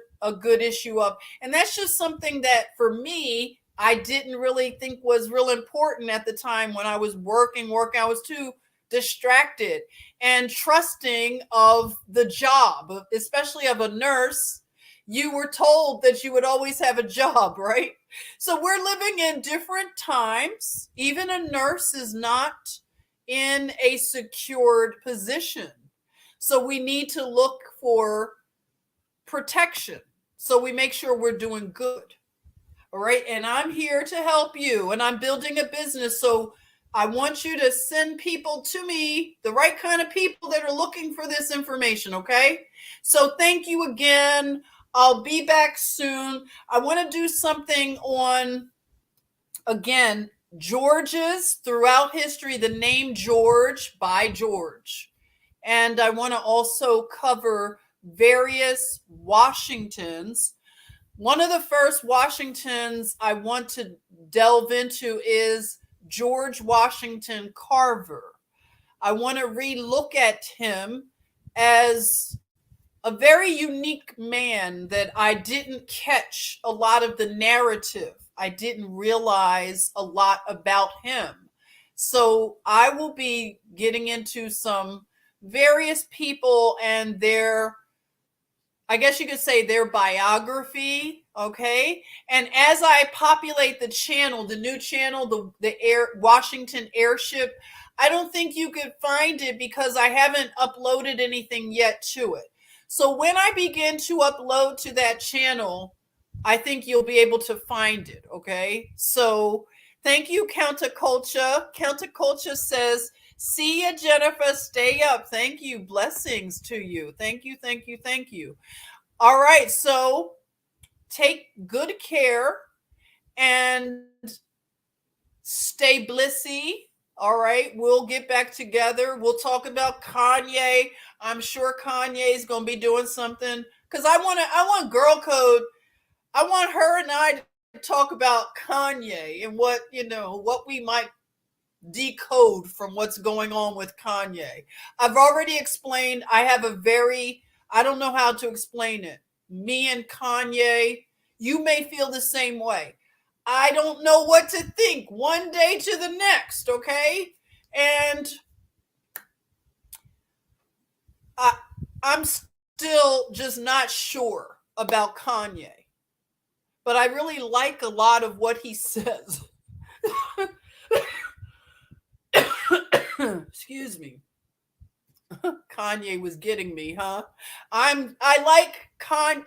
issue up. And that's just something that for me, I didn't really think was real important at the time when I was working. I was too distracted and trusting of the job, especially of a nurse. You were told that you would always have a job, right? So we're living in different times. Even a nurse is not in a secured position. So we need to look for protection. So we make sure we're doing good. All right. And I'm here to help you. And I'm building a business. So I want you to send people to me, the right kind of people that are looking for this information. Okay. So thank you again. I'll be back soon. I want to do something on, again, Georges throughout history, the name George by George. And I want to also cover various Washingtons. One of the first Washingtons I want to delve into is George Washington Carver. I want to relook at him as a very unique man that I didn't catch a lot of the narrative. I didn't realize a lot about him. So I will be getting into some various people and their, I guess you could say, their biography, okay? And as I populate the channel, the new channel, the Air Washington Airship, I don't think you could find it because I haven't uploaded anything yet to it. So when I begin to upload to that channel, I think you'll be able to find it, okay? So thank you, Counterculture. Counterculture says, see ya, Jennifer. Stay up. Thank you. Blessings to you. Thank you, thank you, thank you. All right. So take good care and stay blissy. All right. We'll get back together. We'll talk about Kanye. I'm sure Kanye is going to be doing something because I want Girl Code. I want her and I to talk about Kanye and what we might decode from what's going on with Kanye. I've already explained. I don't know how to explain it. Me and Kanye, you may feel the same way. I don't know what to think one day to the next, okay? And I'm still just not sure about Kanye. But I really like a lot of what he says. Excuse me. Kanye was getting me, huh? I like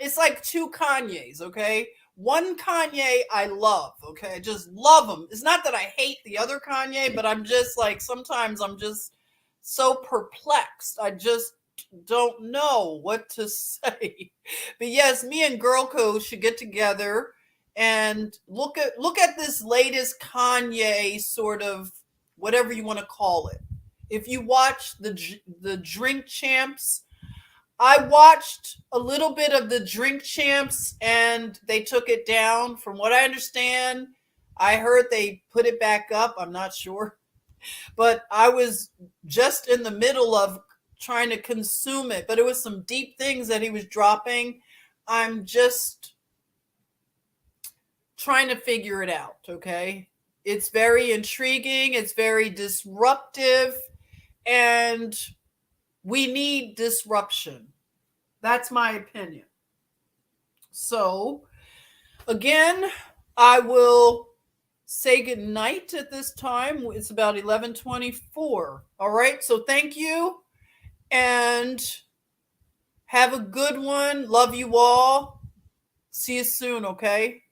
it's like two Kanyes, okay? One Kanye I love, okay? I just love him. It's not that I hate the other Kanye, but I'm just like, sometimes I'm just so perplexed. I just don't know what to say. But yes, me and Girl Code should get together and look at this latest Kanye sort of, whatever you want to call it. If you watch the Drink Champs, I watched a little bit of the Drink Champs and they took it down. From what I understand, I heard they put it back up. I'm not sure. But I was just in the middle of trying to consume it. But it was some deep things that he was dropping. I'm just trying to figure it out, okay? It's very intriguing. It's very disruptive. And we need disruption. That's my opinion. So, again, I will say good night at this time. It's about 11:24. All right. So, thank you and have a good one. Love you all. See you soon, okay?